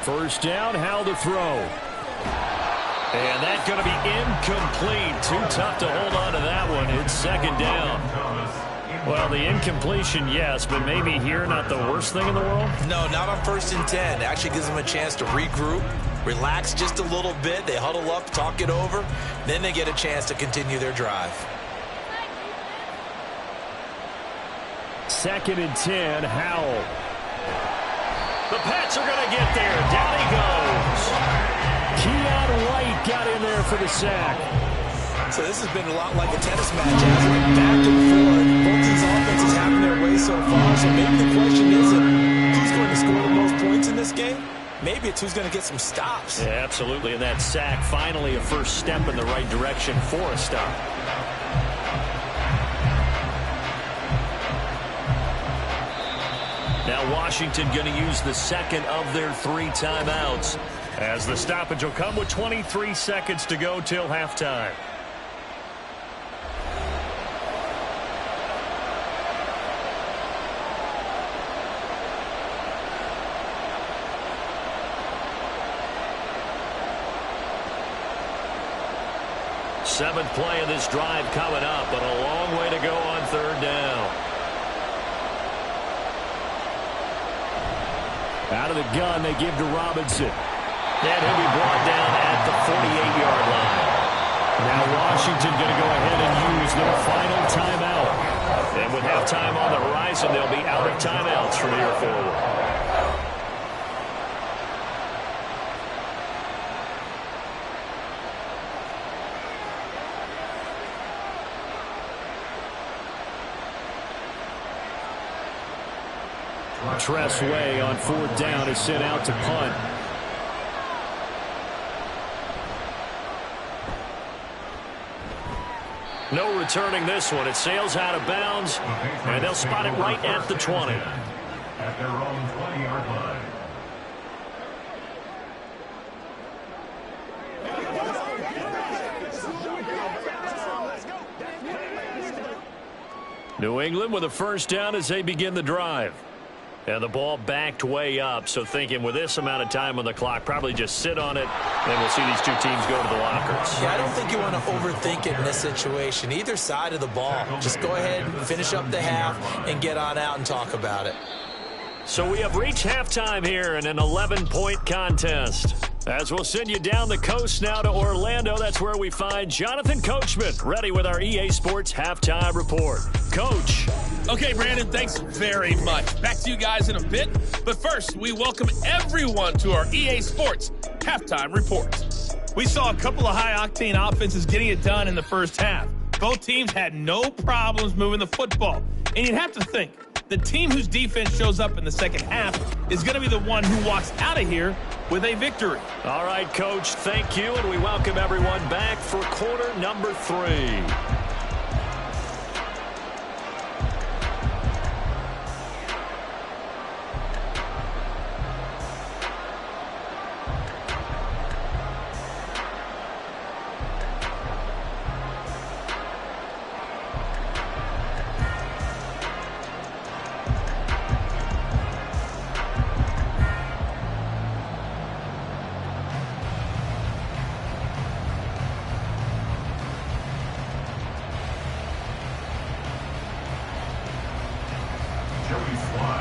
First down, Howell to throw. And that's going to be incomplete. Too tough to hold on to that one. It's second down. Well, the incompletion, yes, but maybe here not the worst thing in the world? No, not on 1st and 10. It actually gives them a chance to regroup, relax just a little bit. They huddle up, talk it over. Then they get a chance to continue their drive. 2nd and 10, Howell. The Pats are going to get there. Down he goes. Keon White got in there for the sack. So this has been a lot like a tennis match, hasn't it? Back and forth. Both these offenses having their way so far. So maybe the question isn't who's going to score the most points in this game. Maybe it's who's going to get some stops. Yeah, absolutely. And that sack, finally a first step in the right direction for a stop. Now Washington going to use the second of their 3 timeouts, as the stoppage will come with 23 seconds to go till halftime. Seventh play of this drive coming up, but a long way to go on third down. Out of the gun, they give to Robinson. And he'll be brought down at the 48-yard line. Now Washington going to go ahead and use their final timeout. And with halftime on the horizon, they'll be out of timeouts from here forward. Tress Way on 4th down is sent out to punt. No returning this one. It sails out of bounds, and they'll spot it right at the 20. At their own 20-yard line. New England with a 1st down as they begin the drive. And the ball backed way up, so thinking with this amount of time on the clock, probably just sit on it, and we'll see these two teams go to the lockers. Yeah, I don't think you want to overthink it in this situation. Either side of the ball. Just go ahead and finish up the half and get on out and talk about it. So we have reached halftime here in an 11-point contest. As we'll send you down the coast now to Orlando, that's where we find Jonathan Coachman, ready with our EA Sports Halftime Report. Coach. Okay, Brandon, thanks very much. Back to you guys in a bit. But first, we welcome everyone to our EA Sports Halftime Report. We saw a couple of high-octane offenses getting it done in the first half. Both teams had no problems moving the football. And you'd have to think, the team whose defense shows up in the second half is going to be the one who walks out of here with a victory. All right, Coach, thank you, and we welcome everyone back for quarter number 3.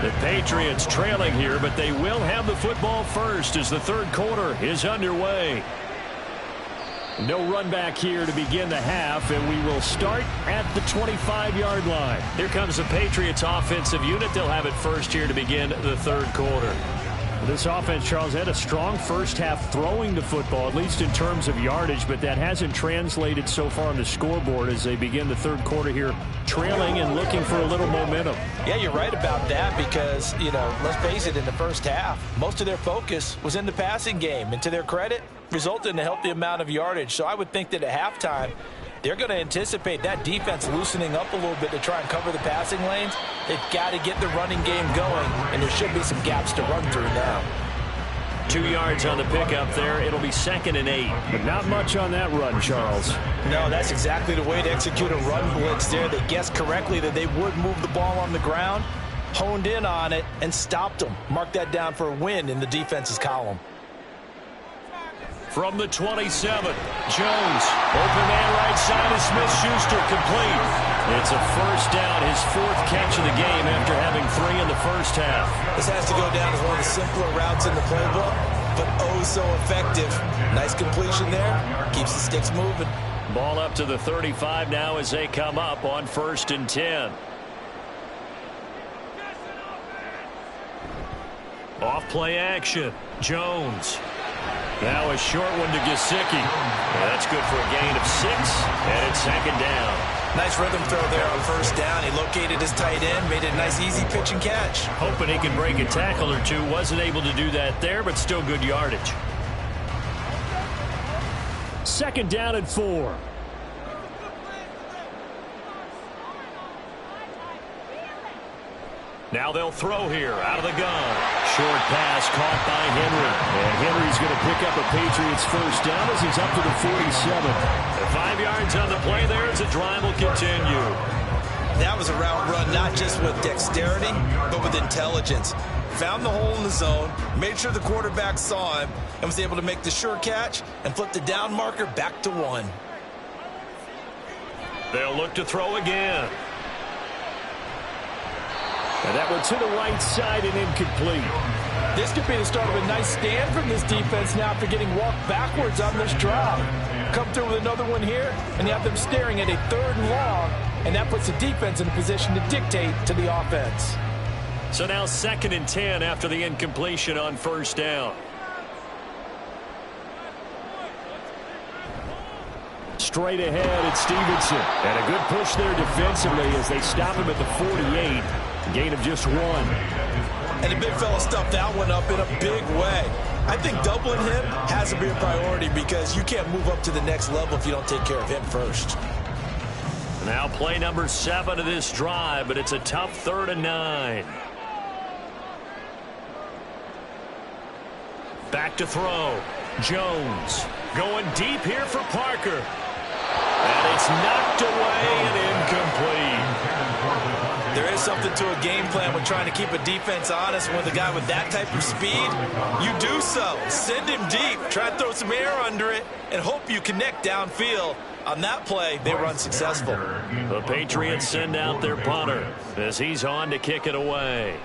The Patriots trailing here, but they will have the football first as the third quarter is underway. No run back here to begin the half, and we will start at the 25-yard line. Here comes the Patriots offensive unit. They'll have it first here to begin the third quarter. This offense, Charles, had a strong first half throwing the football, at least in terms of yardage, but that hasn't translated so far on the scoreboard as they begin the third quarter here, trailing and looking for a little momentum. Yeah, you're right about that because, let's face it, in the first half, most of their focus was in the passing game, and to their credit, resulted in a healthy amount of yardage. So I would think that at halftime, they're going to anticipate that defense loosening up a little bit to try and cover the passing lanes. They've got to get the running game going, and there should be some gaps to run through now. 2 yards on the pickup there. It'll be 2nd and 8. But not much on that run, Charles. No, that's exactly the way to execute a run blitz there. They guessed correctly that they would move the ball on the ground, honed in on it, and stopped them. Mark that down for a win in the defense's column. From the 27, Jones. Open man right side of Smith-Schuster, complete. It's a first down, his 4th catch of the game after having 3 in the first half. This has to go down as one of the simpler routes in the playbook, but oh so effective. Nice completion there. Keeps the sticks moving. Ball up to the 35 now as they come up on 1st and 10. Off play action. Jones. Now a short one to Gesicki. That's good for a gain of 6, and it's 2nd down. Nice rhythm throw there on 1st down. He located his tight end, made it a nice easy pitch and catch. Hoping he can break a tackle or two. Wasn't able to do that there, but still good yardage. 2nd down and 4. Now they'll throw here out of the gun. Short pass caught by Henry. And Henry's going to pick up a Patriots 1st down as he's up to the 47. 5 yards on the play there as the drive will continue. That was a route run not just with dexterity, but with intelligence. Found the hole in the zone, made sure the quarterback saw him, and was able to make the sure catch and flip the down marker back to 1. They'll look to throw again. And that one to the right side and incomplete. This could be the start of a nice stand from this defense now after getting walked backwards on this drive. Come through with another one here, and you have them staring at a 3rd and long, and that puts the defense in a position to dictate to the offense. So now 2nd and 10 after the incompletion on 1st down. Straight ahead, it's Stevenson. And a good push there defensively as they stop him at the 48. Gain of just 1. And the big fella stuffed that one up in a big way. I think doubling him has to be a priority because you can't move up to the next level if you don't take care of him first. Now play number 7 of this drive, but it's a tough 3rd and 9. Back to throw. Jones going deep here for Parker. And it's knocked away and incomplete. There is something to a game plan when trying to keep a defense honest. With a guy with that type of speed, you do so. Send him deep. Try to throw some air under it and hope you connect downfield. On that play, they were unsuccessful. The Patriots send out their punter as he's on to kick it away.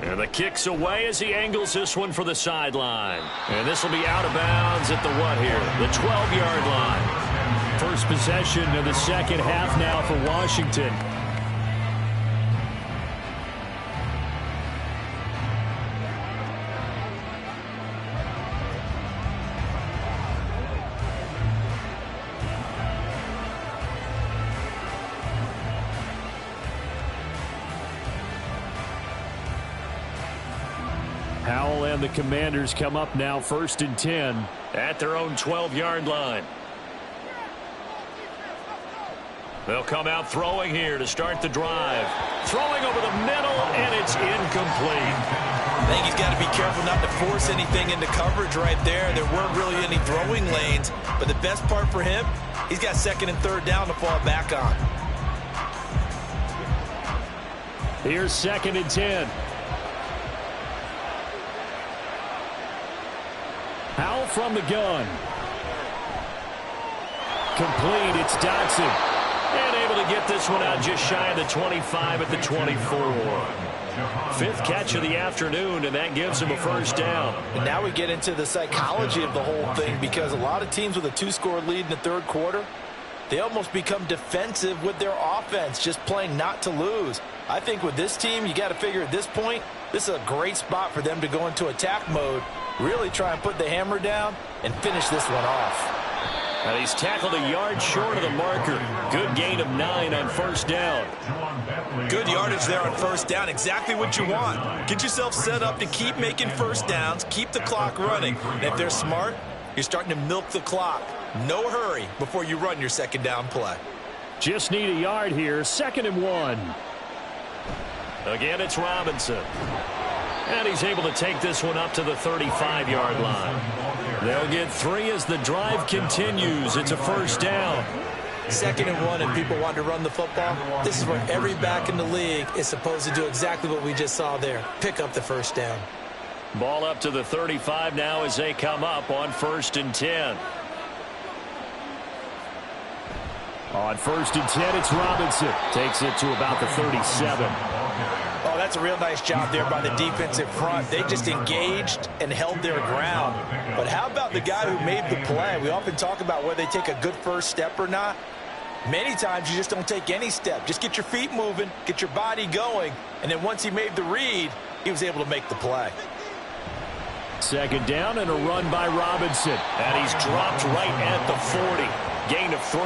And the kick's away as he angles this one for the sideline. And this will be out of bounds at the what here? The 12-yard line. First possession of the second half now for Washington. Howell and the Commanders come up now 1st and 10 at their own 12-yard line. They'll come out throwing here to start the drive. Throwing over the middle, and it's incomplete. I think he's got to be careful not to force anything into coverage right there. There weren't really any throwing lanes, but the best part for him, he's got 2nd and 3rd down to fall back on. Here's 2nd and 10. Howell from the gun. Complete. It's Dotson. And able to get this one out just shy of the 25 at the 24. 5th catch of the afternoon, and that gives him a 1st down. And now we get into the psychology of the whole thing, because a lot of teams with a 2-score lead in the 3rd quarter, they almost become defensive with their offense, just playing not to lose. I think with this team, you got to figure at this point, this is a great spot for them to go into attack mode, really try and put the hammer down and finish this one off. And he's tackled a yard short of the marker. Good gain of 9 on 1st down. Good yardage there on 1st down. Exactly what you want. Get yourself set up to keep making 1st downs, keep the clock running. And if they're smart, you're starting to milk the clock. No hurry before you run your 2nd down play. Just need a yard here. 2nd and 1. Again, it's Robinson. And he's able to take this one up to the 35-yard line. They'll get 3 as the drive continues. It's a 1st down. 2nd and 1, and people want to run the football. This is where every back in the league is supposed to do exactly what we just saw there. Pick up the 1st down. Ball up to the 35 now as they come up on 1st and 10. On 1st and 10, it's Robinson. Takes it to about the 37. Oh, that's a real nice job there by the defensive front. They just engaged and held their ground. But how about the guy who made the play? We often talk about whether they take a good first step or not. Many times you just don't take any step. Just get your feet moving, get your body going, and then once he made the read, he was able to make the play. 2nd down and a run by Robinson. And he's dropped right at the 40. Gain of 3.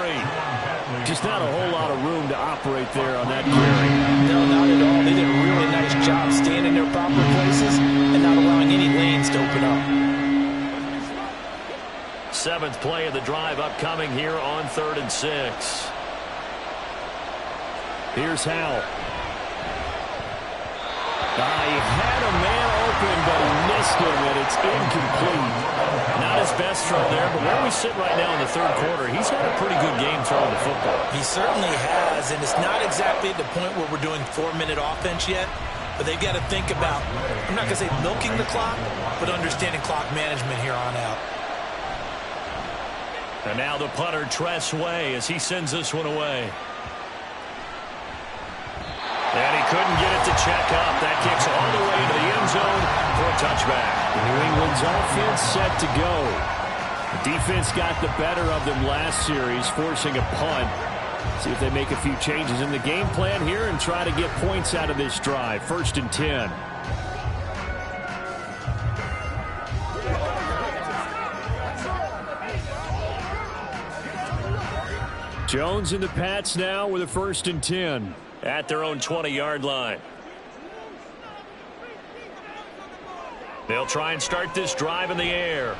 Just not a whole lot of room to operate there on that carry. No, not at all. They did a really nice job staying in their proper places and not allowing any lanes to open up. 7th play of the drive upcoming here on 3rd and 6. Here's Howell. He had a man open, but he missed him, and it's incomplete. Not his best throw there, but where we sit right now in the 3rd quarter, he's had a pretty good game throwing the football. He certainly has, and it's not exactly at the point where we're doing 4-minute offense yet, but they've got to think about, I'm not going to say milking the clock, but understanding clock management here on out. And now the punter, Tress Way, as he sends this one away. And he couldn't get it to check up. That kicks all the way into the end zone for a touchback. New England's offense set to go. The defense got the better of them last series, forcing a punt. See if they make a few changes in the game plan here and try to get points out of this drive. 1st and 10. Jones and the Pats now with a 1st and 10. At their own 20-yard line. They'll try and start this drive in the air.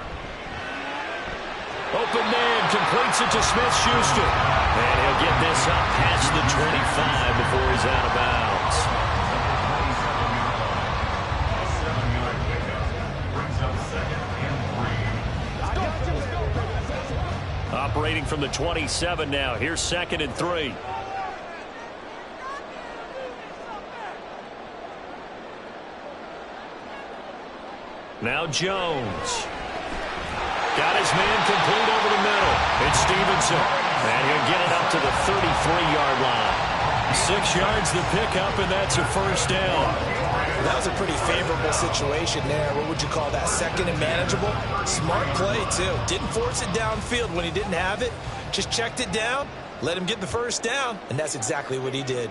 Open man completes it to Smith-Schuster. And he'll get this up past the 25 before he's out of bounds. A 7-yard pickup brings up 2nd and 3. Operating from the 27 now. Here's 2nd and 3. Now Jones. Got his man complete over the middle. It's Stevenson. And he'll get it up to the 33-yard line. 6 yards the pickup, and that's a first down. That was a pretty favorable situation there. What would you call that? 2nd and manageable? Smart play, too. Didn't force it downfield when he didn't have it. Just checked it down, let him get the first down, and that's exactly what he did.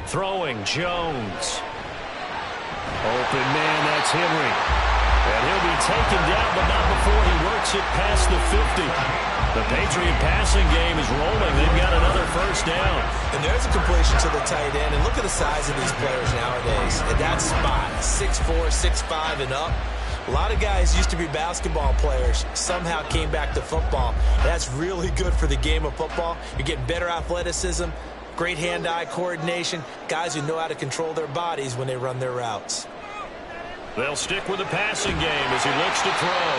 Throwing, Jones. Open man, that's Henry. And he'll be taken down, but not before he works it past the 50. The Patriot passing game is rolling. They've got another first down. And there's a completion to the tight end. And look at the size of these players nowadays. At that spot, 6'4", 6'5", and up. A lot of guys used to be basketball players, somehow came back to football. That's really good for the game of football. You're getting better athleticism, great hand-eye coordination, guys who know how to control their bodies when they run their routes. They'll stick with the passing game as he looks to throw.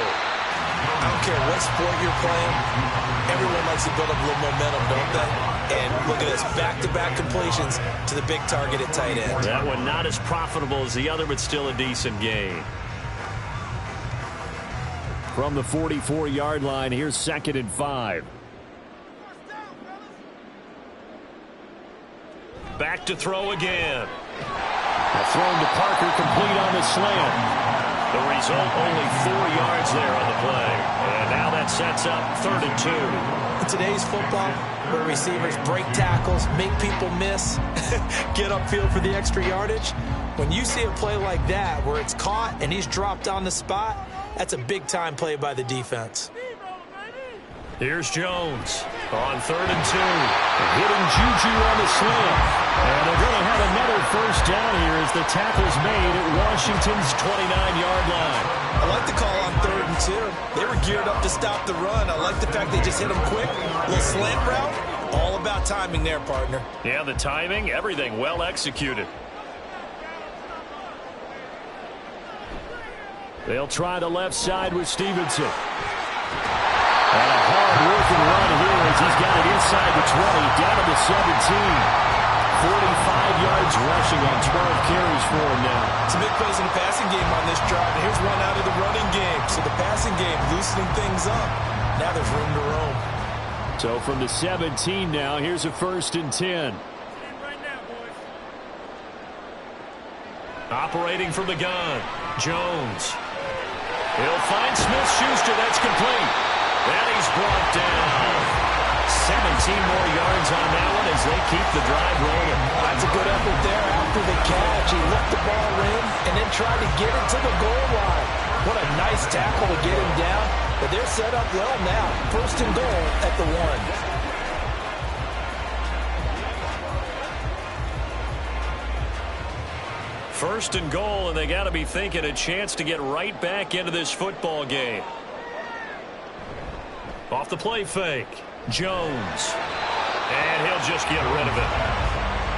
I don't care what sport you're playing, everyone likes to build up a little momentum, don't they? And look at this, back-to-back completions to the big target at tight end. That one not as profitable as the other, but still a decent gain. From the 44-yard line, here's 2nd and 5. Back to throw again. Thrown to Parker, complete on the slant. The result, only 4 yards there on the play. And now that sets up 3rd and 2. In today's football, where receivers break tackles, make people miss, get upfield for the extra yardage, when you see a play like that where it's caught and he's dropped on the spot, that's a big-time play by the defense. Here's Jones on 3rd and 2. Hitting Juju on the slant. And they're going to have another first down here as the tackle's made at Washington's 29-yard line. I like the call on 3rd and 2. They were geared up to stop the run. I like the fact they just hit him quick. A little slant route. All about timing there, partner. Yeah, the timing, everything well executed. They'll try the left side with Stevenson. And a hard-working run here as he's got it inside the 20, down to the 17. 45 yards rushing on 12 carries for him now. Some big plays in the passing game on this drive, and here's one out of the running game. So the passing game loosening things up. Now there's room to roam. So from the 17 now, here's a 1st and 10. Operating from the gun, Jones. He'll find Smith-Schuster. That's complete. And he's brought down. 17 more yards on that one as they keep the drive rolling. That's a good effort there after the catch. He looked the ball in and then tried to get it to the goal line. What a nice tackle to get him down. But they're set up well now. 1st and goal at the 1. First and goal, and they got to be thinking a chance to get right back into this football game. Off the play fake, Jones. And he'll just get rid of it.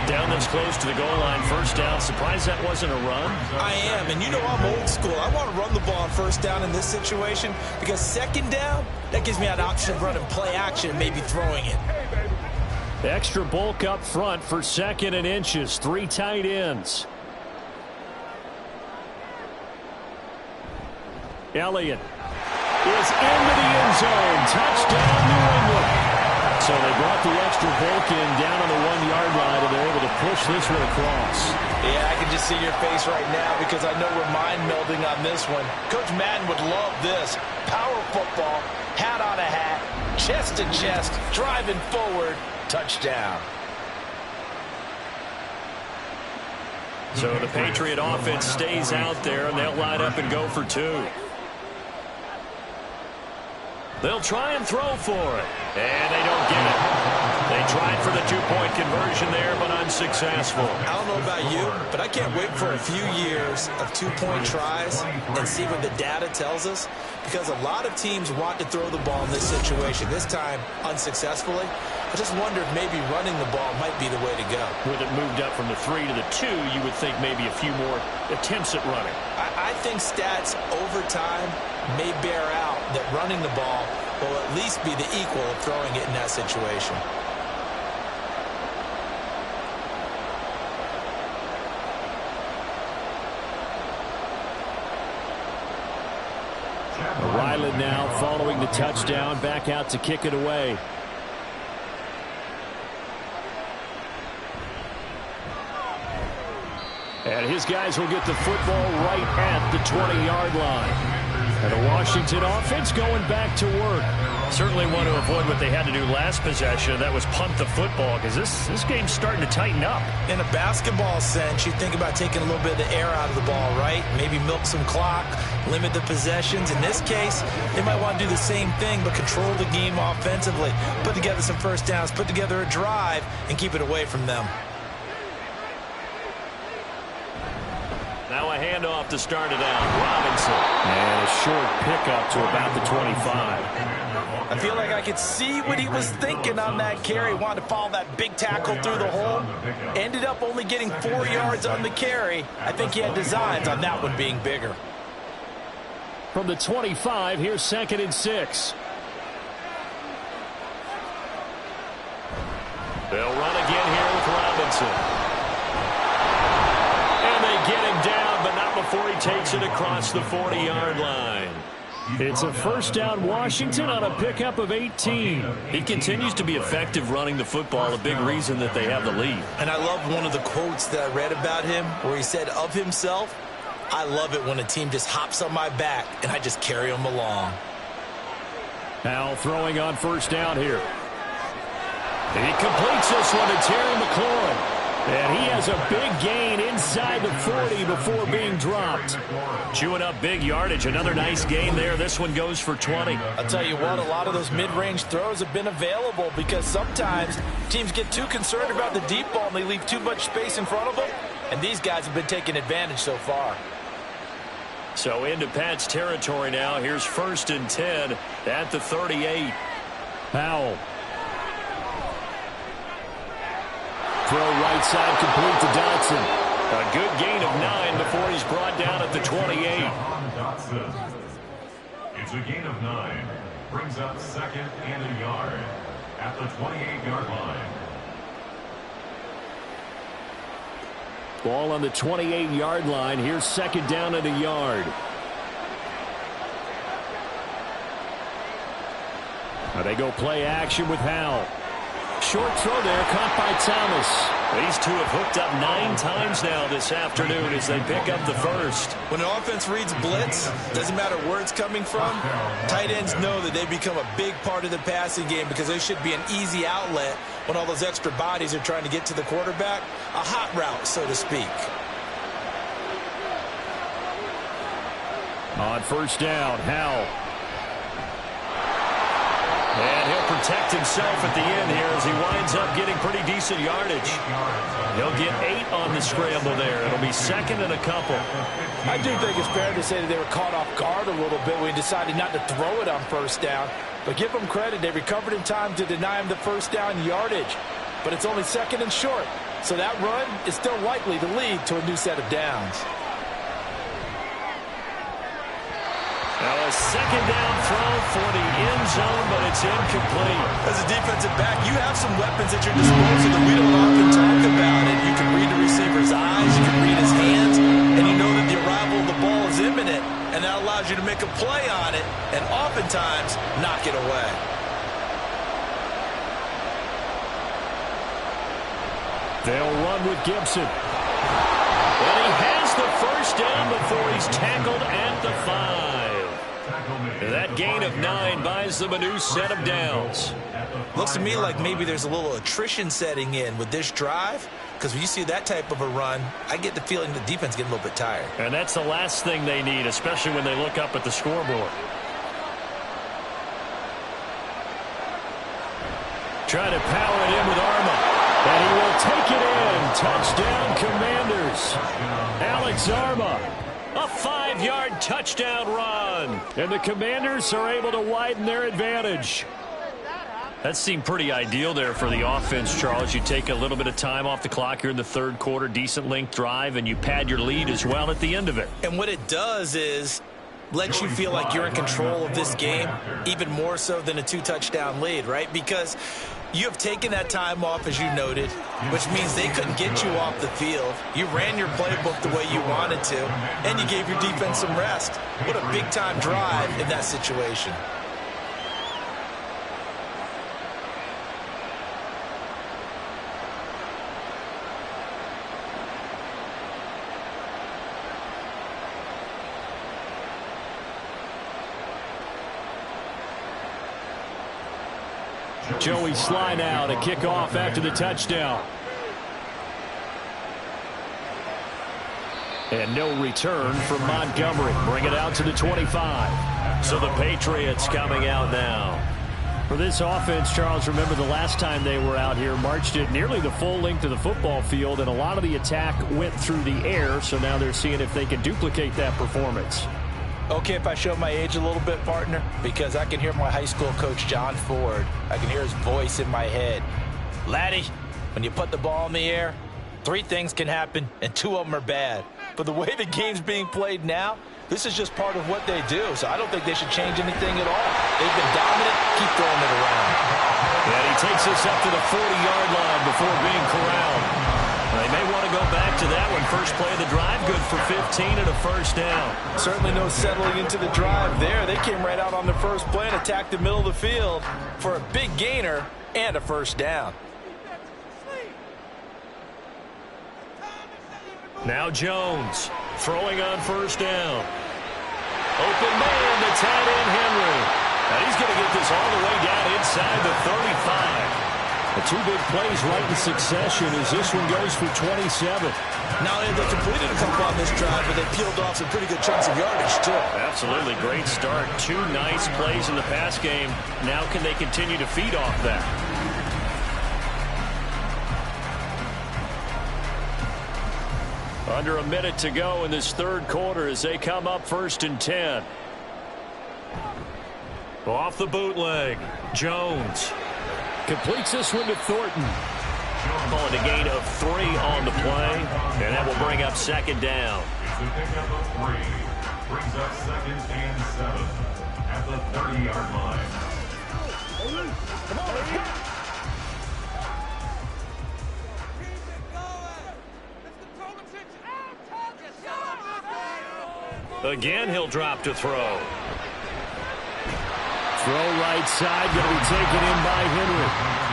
Down this close to the goal line, first down. Surprised that wasn't a run? I am, and you know I'm old school. I want to run the ball on first down in this situation because 2nd down, that gives me an option of running play action and maybe throwing it. Extra bulk up front for 2nd and inches. 3 tight ends. Elliott is into the end zone. Touchdown, New England. So they brought the extra bulk in down on the 1-yard line, and they're able to push this one across. Yeah, I can just see your face right now because I know we're mind melding on this one. Coach Madden would love this. Power football, hat on a hat, chest to chest, driving forward, touchdown. So the Patriot offense stays out there, and they'll line up and go for 2. They'll try and throw for it, and they don't get it. They tried for the two-point conversion there, but unsuccessful. I don't know about you, but I can't wait for a few years of two-point tries and see what the data tells us, because a lot of teams want to throw the ball in this situation, this time unsuccessfully. I just wonder if maybe running the ball might be the way to go. With it moved up from the 3 to the 2, you would think maybe a few more attempts at running. I think stats over time may bear out that running the ball will at least be the equal of throwing it in that situation. Ryland now following the touchdown, back out to kick it away. And his guys will get the football right at the 20-yard line. And the Washington offense going back to work. Certainly want to avoid what they had to do last possession. That was punt the football, because this game's starting to tighten up. In a basketball sense, you think about taking a little bit of the air out of the ball, right? Maybe milk some clock, limit the possessions. In this case, they might want to do the same thing, but control the game offensively. Put together some first downs, put together a drive, and keep it away from them. Now a handoff to start it out. Robinson. And a short pickup to about the 25. I feel like I could see what he was thinking on that carry. Wanted to follow that big tackle through the hole. Ended up only getting 4 yards on the carry. I think he had designs on that one being bigger. From the 25, here's 2nd and 6. They'll run again here with Robinson. Get him down, but not before he takes it across the 40-yard line. It's a first down Washington on a pickup of 18. He continues to be effective running the football, a big reason that they have the lead. And I love one of the quotes that I read about him where he said of himself, "I love it when a team just hops on my back and I just carry them along." Now throwing on first down here. He completes this one to Terry McLaurin. And he has a big gain inside the 40 before being dropped. Chewing up big yardage. Another nice gain there. This one goes for 20. I'll tell you what, a lot of those mid-range throws have been available because sometimes teams get too concerned about the deep ball and they leave too much space in front of them. And these guys have been taking advantage so far. So into Pat's territory now. Here's 1st and 10 at the 38. Powell. Throw right side complete to Dotson. A good gain of 9 before he's brought down at the 28. It's a gain of 9. Brings up 2nd and a yard at the 28-yard line. Ball on the 28-yard line. Here's 2nd down and a yard. Now they go play action with Howell. Short throw there, caught by Thomas. These two have hooked up 9 times now this afternoon as they pick up the first. When an offense reads blitz, doesn't matter where it's coming from, tight ends know that they become a big part of the passing game because they should be an easy outlet when all those extra bodies are trying to get to the quarterback. A hot route, so to speak. On first down, Howell. And he'll protect himself at the end here as he winds up getting pretty decent yardage. He'll get 8 on the scramble there. It'll be 2nd and a couple. I do think it's fair to say that they were caught off guard a little bit when he decided not to throw it on first down. But give them credit. They recovered in time to deny him the first down yardage. But it's only 2nd and short. So that run is still likely to lead to a new set of downs. Now a 2nd down throw for the end zone, but it's incomplete. As a defensive back, you have some weapons at your disposal that we don't often talk about. And you can read the receiver's eyes, you can read his hands, and you know that the arrival of the ball is imminent. And that allows you to make a play on it and oftentimes knock it away. They'll run with Gibson. And he has the first down before he's tackled at the 5. That gain of 9 buys them a new set of downs. Looks to me like maybe there's a little attrition setting in with this drive, because when you see that type of a run, I get the feeling the defense getting a little bit tired. And that's the last thing they need, especially when they look up at the scoreboard. Trying to power it in with Arma. And he will take it in. Touchdown, Commanders. Alex Arma, a 5-yard touchdown run. And the Commanders are able to widen their advantage. That seemed pretty ideal there for the offense, Charles. You take a little bit of time off the clock here in the third quarter, decent length drive, and you pad your lead as well at the end of it. And what it does is lets you feel like you're in control of this game, even more so than a 2-touchdown lead, right? Because you have taken that time off, as you noted, which means they couldn't get you off the field. You ran your playbook the way you wanted to, and you gave your defense some rest. What a big-time drive in that situation. Joey Sly now to kick off after the touchdown. And no return from Montgomery. Bring it out to the 25. So the Patriots coming out now. For this offense, Charles, remember the last time they were out here, marched it nearly the full length of the football field, and a lot of the attack went through the air, so now they're seeing if they can duplicate that performance. Okay, if I show my age a little bit, partner, because I can hear my high school coach, John Ford. I can hear his voice in my head. Laddie, when you put the ball in the air, 3 things can happen, and 2 of them are bad. But the way the game's being played now, this is just part of what they do, so I don't think they should change anything at all. They've been dominant. Keep throwing it around. And he takes us up to the 40-yard line before being corralled. They may want to go back to that one. First play of the drive, good for 15 and a first down. Certainly no settling into the drive there. They came right out on the first play and attacked the middle of the field for a big gainer and a first down. Now Jones throwing on first down. Open man to tight end Henry. And he's going to get this all the way down inside the 35. The 2 big plays right in succession as this one goes for 27. Now they completed a couple on this drive, but they peeled off some pretty good chunks of yardage, too. Absolutely. Great start. 2 nice plays in the pass game. Now can they continue to feed off that? Under a minute to go in this third quarter as they come up 1st and 10. Off the bootleg. Jones completes this one to Thornton. Calling a gain of 3 on the play, and that will bring up 2nd down. It's a pickup of 3. Brings up 2nd and 7 at the 30-yard line. Again, he'll drop to throw. Throw right side, going to be taken in by Henry.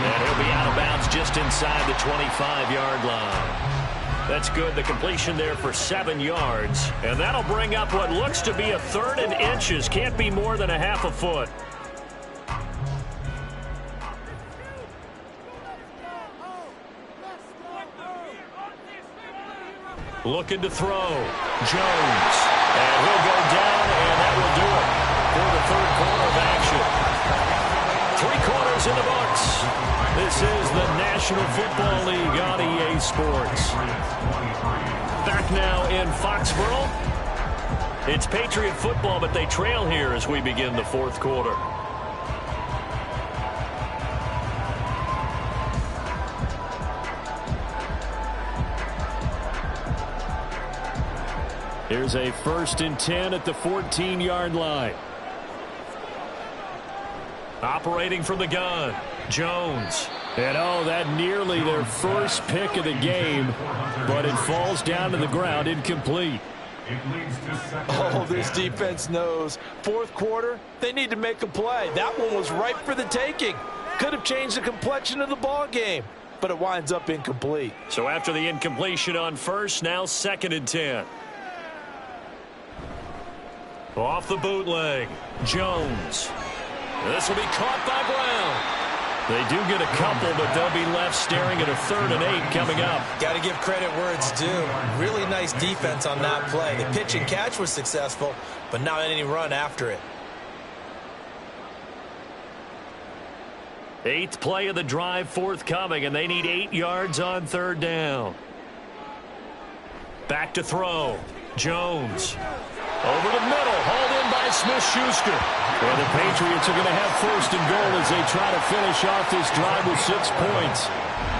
And he'll be out of bounds just inside the 25-yard line. That's good. The completion there for 7 yards. And that'll bring up what looks to be a 3rd and inches. Can't be more than a half a foot. Looking to throw. Jones. And he'll go down, and that will do it for the 3rd quarter of action. 3 quarters in the books. This is the National Football League on EA Sports. Back now in Foxborough. It's Patriot football, but they trail here as we begin the 4th quarter. Here's a 1st and 10 at the 14-yard line. Operating from the gun, Jones. And that nearly their first pick of the game, but it falls down to the ground incomplete. Oh, this defense knows. 4th quarter, they need to make a play. That one was ripe for the taking. Could have changed the complexion of the ball game, but it winds up incomplete. So after the incompletion on first, now 2nd and 10. Off the bootleg, Jones. This will be caught by Brown. They do get a couple, but they'll be left staring at a 3rd and 8 coming up. Got to give credit where it's due. Really nice defense on that play. The pitch and catch was successful, but not any run after it. 8th play of the drive forthcoming, and they need 8 yards on 3rd down. Back to throw. Jones. Over the middle. Hauled in by Smith-Schuster. And the Patriots are going to have 1st and goal as they try to finish off this drive with 6 points.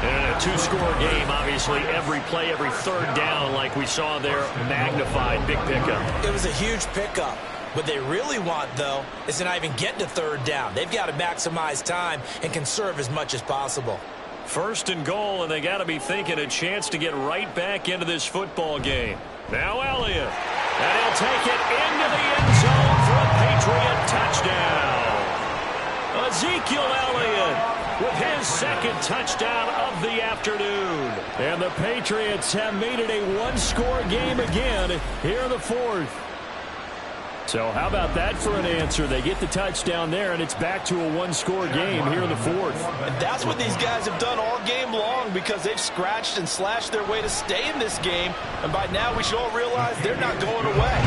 And a 2-score game, obviously, every play, every 3rd down, like we saw there, magnified. Big pickup. It was a huge pickup. What they really want, though, is to not even get to 3rd down. They've got to maximize time and conserve as much as possible. 1st and goal, and they got to be thinking a chance to get right back into this football game. Now Elliott. And he'll take it into the end zone for a Patriot touchdown. Ezekiel Elliott with his 2nd touchdown of the afternoon. And the Patriots have made it a 1-score game again here in the 4th. So how about that for an answer? They get the touchdown there, and it's back to a 1-score game here in the 4th. And that's what these guys have done all game long because they've scratched and slashed their way to stay in this game. And by now, we should all realize they're not going away.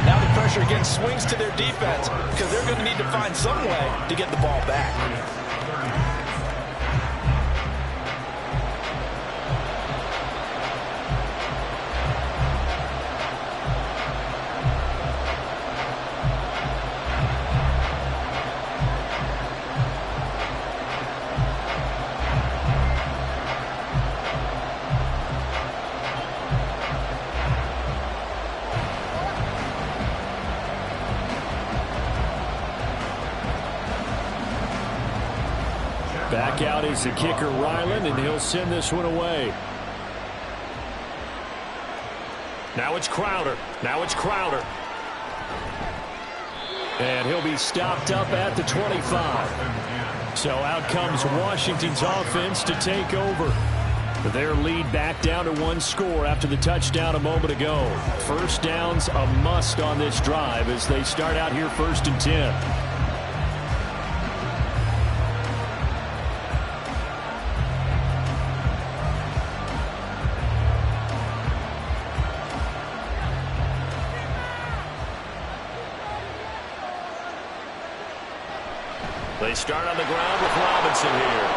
Now the pressure again swings to their defense because they're going to need to find some way to get the ball back. Back out is the kicker, Ryland, and he'll send this one away. Now it's Crowder. And he'll be stopped up at the 25. So out comes Washington's offense to take over. Their lead back down to 1 score after the touchdown a moment ago. 1st down's a must on this drive as they start out here 1st and 10. They start on the ground with Robinson here.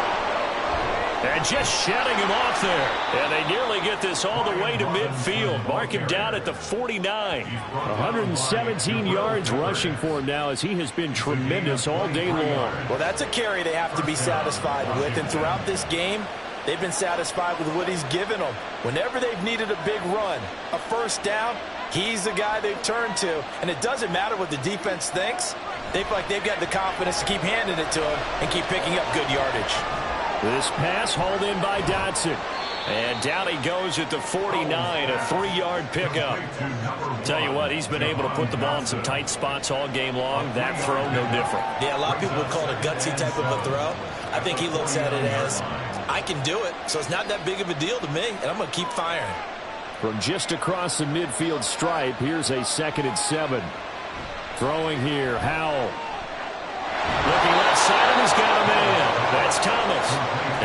And just shutting him off there. And they nearly get this all the way to midfield. Mark him down at the 49. 117 yards rushing for him now as he has been tremendous all day long. Well, that's a carry they have to be satisfied with. And throughout this game, they've been satisfied with what he's given them. Whenever they've needed a big run, a 1st down, he's the guy they've turned to. And it doesn't matter what the defense thinks. They feel like they've got the confidence to keep handing it to him and keep picking up good yardage. This pass hauled in by Dotson. And down he goes at the 49, a 3-yard pickup. Tell you what, he's been able to put the ball in some tight spots all game long. That throw, no different. Yeah, a lot of people would call it a gutsy type of a throw. I think he looks at it as, I can do it, so it's not that big of a deal to me, and I'm going to keep firing. From just across the midfield stripe, here's a 2nd and 7. Throwing here, Howell. Looking left side, and he's got a man. That's Thomas.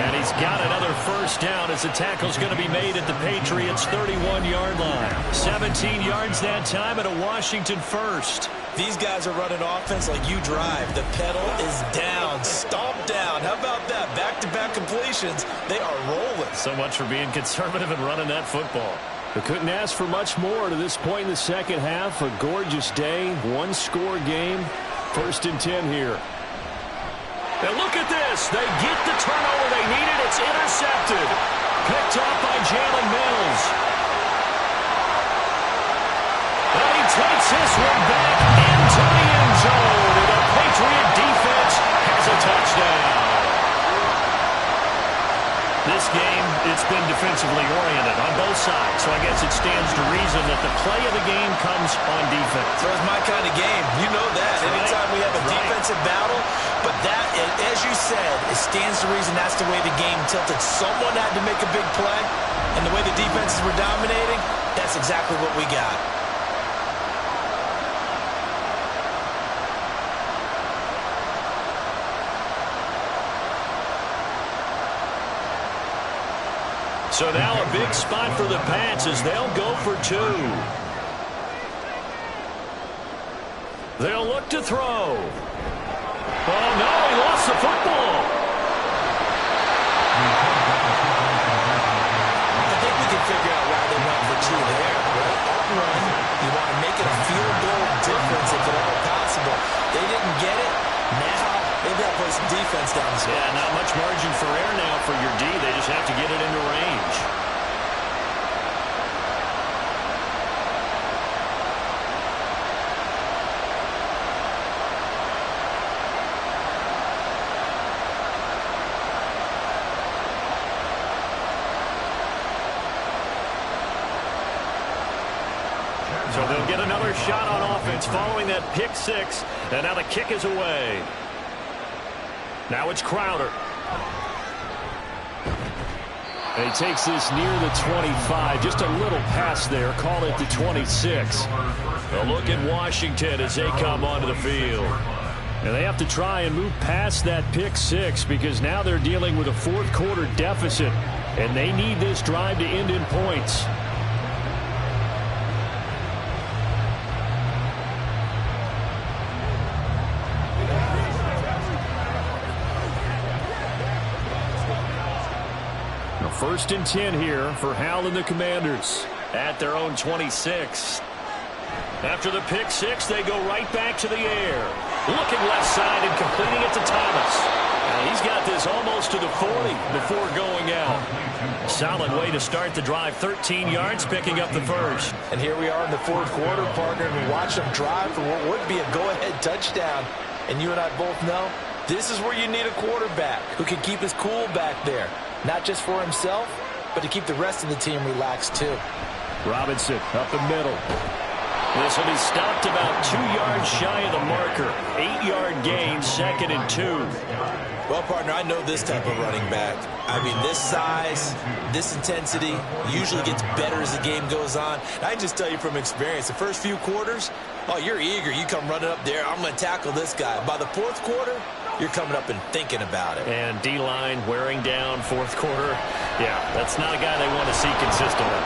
And he's got another 1st down as the tackle's going to be made at the Patriots' 31-yard line. 17 yards that time and a Washington 1st. These guys are running offense like you drive. The pedal is down, stomp down. How about that? Back-to-back completions. They are rolling. So much for being conservative and running that football. They couldn't ask for much more to this point in the 2nd half. A gorgeous day, 1-score game. 1st and 10 here. And look at this. They get the turnover they needed. It's intercepted. Picked off by Jalen Mills. And he takes this one back into the end zone. And the Patriot defense has a touchdown. This game, it's been defensively oriented on both sides, so I guess it stands to reason that the play of the game comes on defense. So it's my kind of game. You know that. Anytime we have a defensive battle, but that, as you said, it stands to reason that's the way the game tilted. Someone had to make a big play, and the way the defenses were dominating, that's exactly what we got. So now a big spot for the Pats as they'll go for 2. They'll look to throw. Oh, no, he lost the football. much margin for error now for your D. They just have to get it into range. So they'll get another shot on offense following that pick six. And now the kick is away. Now it's Crowder. And he takes this near the 25. Just a little pass there. Call it the 26. A look at Washington as they come onto the field. And they have to try and move past that pick six because now they're dealing with a fourth quarter deficit. And they need this drive to end in points. First and 10 here for Hal and the Commanders at their own 26. After the pick six, they go right back to the air. Looking left side and completing it to Thomas. And he's got this almost to the 40 before going out. Solid way to start the drive. 13 yards, picking up the first. And here we are in the fourth quarter, partner, and we watch them drive for what would be a go-ahead touchdown. And you and I both know this is where you need a quarterback who can keep his cool back there. Not just for himself, but to keep the rest of the team relaxed, too. Robinson up the middle. This will be stopped about 2 yards shy of the marker. 8-yard gain, 2nd and 2. Well, partner, I know this type of running back. I mean, this size, this intensity usually gets better as the game goes on. I can just tell you from experience, the first few quarters, oh, you're eager. You come running up there, I'm going to tackle this guy. By the fourth quarter, you're coming up and thinking about it. And D-line wearing down fourth quarter. Yeah, that's not a guy they want to see consistently.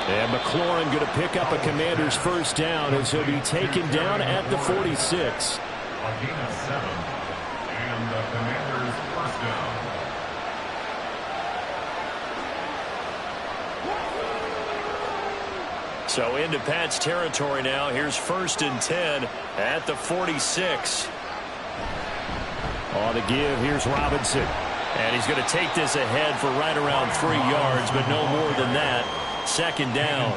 And McLaurin going to pick up a Commander's first down as he'll be taken down at the 46. A gain of 7. And the Commanders' first down. So into Pat's territory now. Here's 1st and 10 at the 46. On the give, here's Robinson. And he's going to take this ahead for right around 3 yards, but no more than that. 2nd down.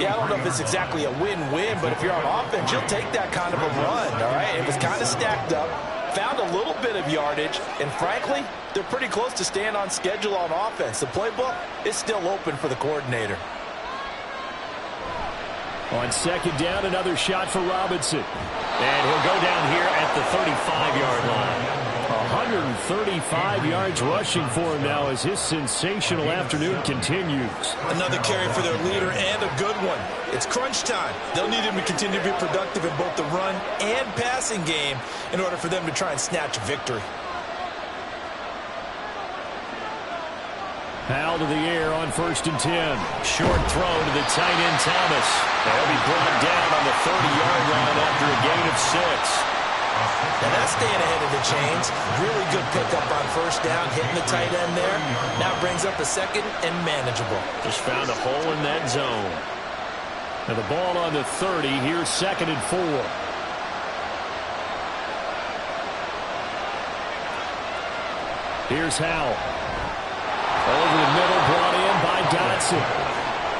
Yeah, I don't know if it's exactly a win-win, but if you're on offense, you'll take that kind of a run, all right? It was kind of stacked up, found a little bit of yardage, and frankly, they're pretty close to staying on schedule on offense. The playbook is still open for the coordinator. On 2nd down, another shot for Robinson. And he'll go down here at the 35-yard line. 135 yards rushing for him now as his sensational afternoon continues. Another carry for their leader and a good one. It's crunch time. They'll need him to continue to be productive in both the run and passing game in order for them to try and snatch a victory. Hal to the air on 1st and 10. Short throw to the tight end Thomas. They'll be brought down on the 30-yard line after a gain of 6. And that's staying ahead of the chains. Really good pickup on 1st down, hitting the tight end there. Now brings up a 2nd and manageable. Just found a hole in that zone. And the ball on the 30. Here's 2nd and 4. Here's Hal. Over the middle, brought in by Dotson.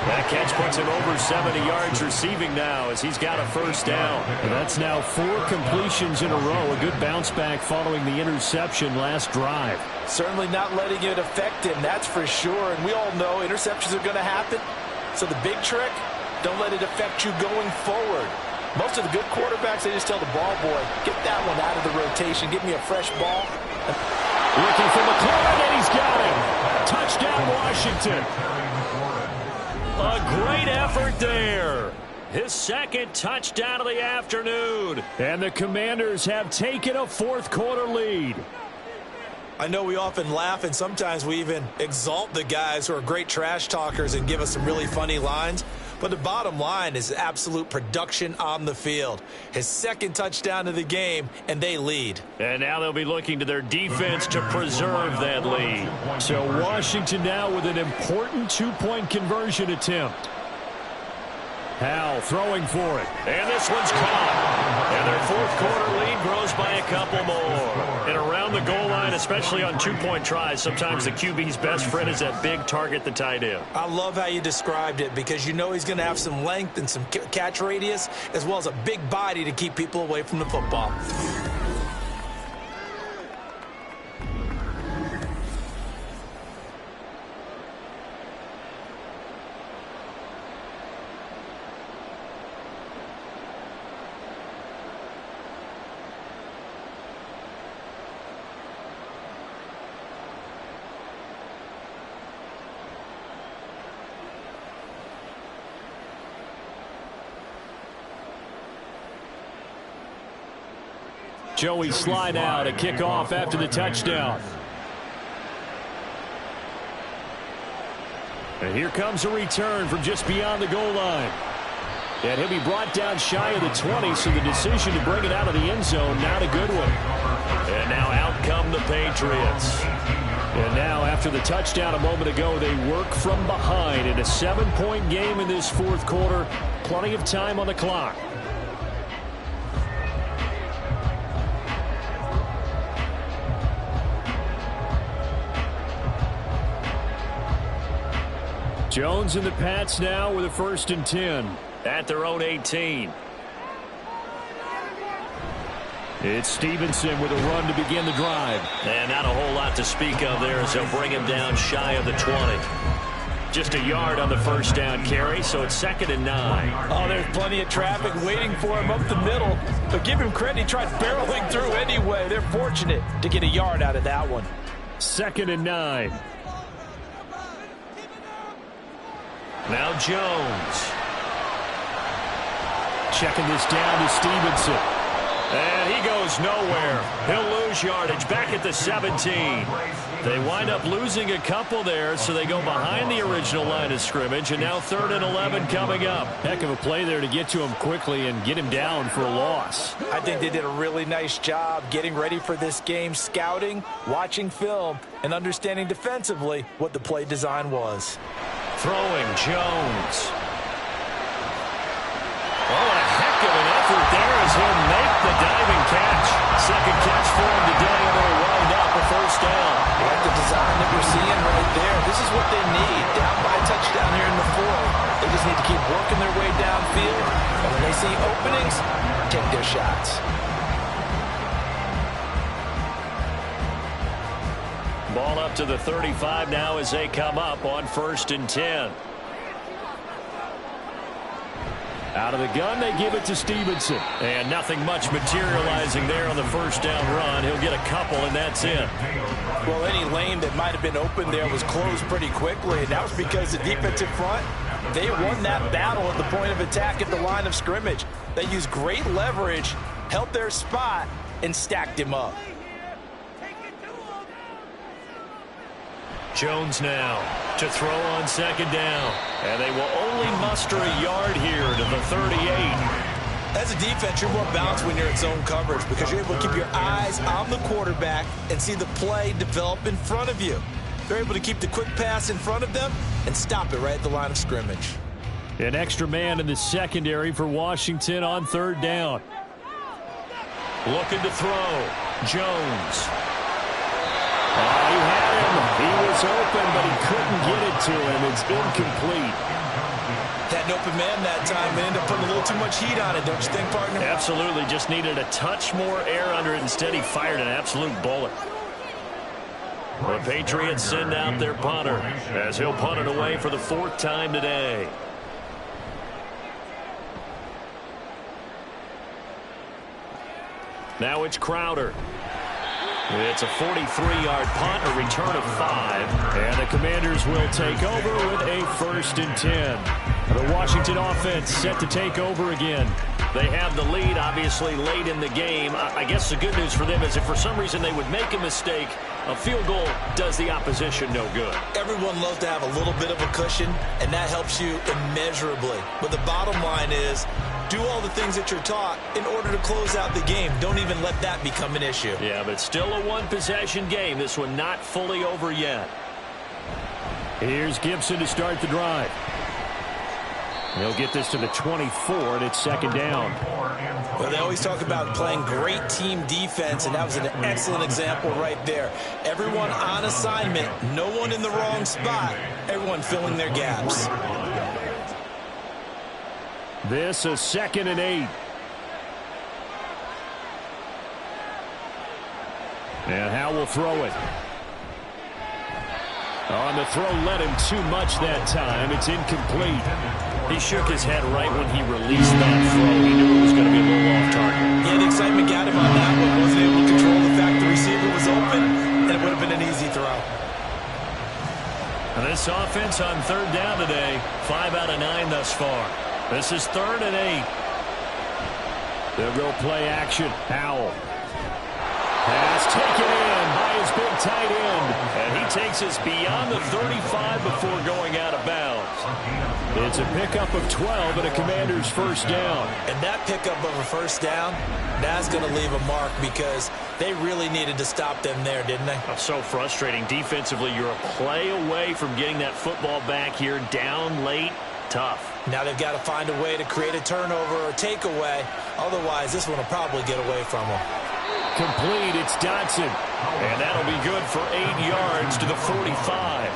That catch puts him over 70 yards receiving now as he's got a 1st down. And that's now 4 completions in a row. A good bounce back following the interception last drive. Certainly not letting it affect him, that's for sure. And we all know interceptions are going to happen. So the big trick, don't let it affect you going forward. Most of the good quarterbacks, they just tell the ball boy, get that one out of the rotation. Give me a fresh ball. Looking for McLaurin, and he's got him. Touchdown, Washington. A great effort there. His 2nd touchdown of the afternoon. And the Commanders have taken a fourth quarter lead. I know we often laugh and sometimes we even exalt the guys who are great trash talkers and give us some really funny lines. But the bottom line is absolute production on the field. His 2nd touchdown of the game, and they lead. And now they'll be looking to their defense to preserve that lead. So Washington now with an important 2-point conversion attempt. Hal throwing for it. And this one's caught. And their fourth quarter lead grows by a couple more. And And around the goal line, especially on two-point tries, sometimes the QB's best friend is that big target, the tight end. I love how you described it because you know he's going to have some length and some catch radius as well as a big body to keep people away from the football. Joey slide out, a kickoff after the touchdown. And here comes a return from just beyond the goal line. And he'll be brought down shy of the 20, so the decision to bring it out of the end zone, not a good one. And now out come the Patriots. And now after the touchdown a moment ago, they work from behind in a 7-point game in this fourth quarter. Plenty of time on the clock. Jones and the Pats now with a 1st and 10 at their own 18. It's Stevenson with a run to begin the drive. And not a whole lot to speak of there as they'll bring him down shy of the 20. Just a yard on the first down carry, so it's 2nd and 9. Oh, there's plenty of traffic waiting for him up the middle. But give him credit, he tried barreling through anyway. They're fortunate to get a yard out of that one. 2nd and 9. Now Jones. Checking this down to Stevenson. And he goes nowhere. He'll lose yardage back at the 17. They wind up losing a couple there, so they go behind the original line of scrimmage, and now 3rd and 11 coming up. Heck of a play there to get to him quickly and get him down for a loss. I think they did a really nice job getting ready for this game, scouting, watching film, and understanding defensively what the play design was. Throwing Jones. Oh, a heck of an effort there as he'll make the diving catch. Second catch for him today, and they'll wind up a 1st down. I like the design that we're seeing right there. This is what they need. Down by a touchdown here in the 4th. They just need to keep working their way downfield. And when they see openings, take their shots. Ball up to the 35 now as they come up on 1st and 10. Out of the gun, they give it to Stevenson. And nothing much materializing there on the 1st down run. He'll get a couple, and that's it. Well, any lane that might have been open there was closed pretty quickly, and that was because the defensive front, they won that battle at the point of attack at the line of scrimmage. They used great leverage, held their spot, and stacked him up. Jones now to throw on 2nd down. And they will only muster a yard here to the 38. As a defense, you're more balanced when you're in zone coverage because you're able to keep your eyes on the quarterback and see the play develop in front of you. They're able to keep the quick pass in front of them and stop it right at the line of scrimmage. An extra man in the secondary for Washington on 3rd down. Looking to throw. Jones. He had him. He was open, but he couldn't get it to him. It's incomplete. Had an open man that time and ended up putting a little too much heat on it, don't you think, partner? Absolutely. Just needed a touch more air under it. Instead, he fired an absolute bullet. The Patriots send out their punter as he'll punt it away for the 4th time today. Now it's Crowder. It's a 43-yard punt, a return of 5. And the Commanders will take over with a 1st and 10. The Washington offense set to take over again. They have the lead, obviously, late in the game. I guess the good news for them is if for some reason they would make a mistake, a field goal does the opposition no good. Everyone loves to have a little bit of a cushion, and that helps you immeasurably. But the bottom line is, do all the things that you're taught in order to close out the game. Don't even let that become an issue. Yeah, but still a one-possession game. This one not fully over yet. Here's Gibson to start the drive. He'll get this to the 24, and it's second down. Well, they always talk about playing great team defense, and that was an excellent example right there. Everyone on assignment, no one in the wrong spot, everyone filling their gaps. This is 2nd and 8. And Howe will throw it. On the throw, led him too much that time. It's incomplete. He shook his head right when he released that throw. He knew it was going to be a little off target. Yeah, the excitement got him on that one. Wasn't able to control the fact the receiver was open, and it would have been an easy throw. And this offense on 3rd down today, 5 out of 9 thus far. This is 3rd and 8. They'll go play action. Howell. Pass taken in by his big tight end. And he takes us beyond the 35 before going out of bounds. It's a pickup of 12 and a Commander's first down. And that pickup of a first down, that's going to leave a mark because they really needed to stop them there, didn't they? So frustrating. Defensively, you're a play away from getting that football back here down late. Tough. Now they've got to find a way to create a turnover or takeaway. Otherwise, this one will probably get away from them. Complete, it's Dotson. And that'll be good for 8 yards to the 45.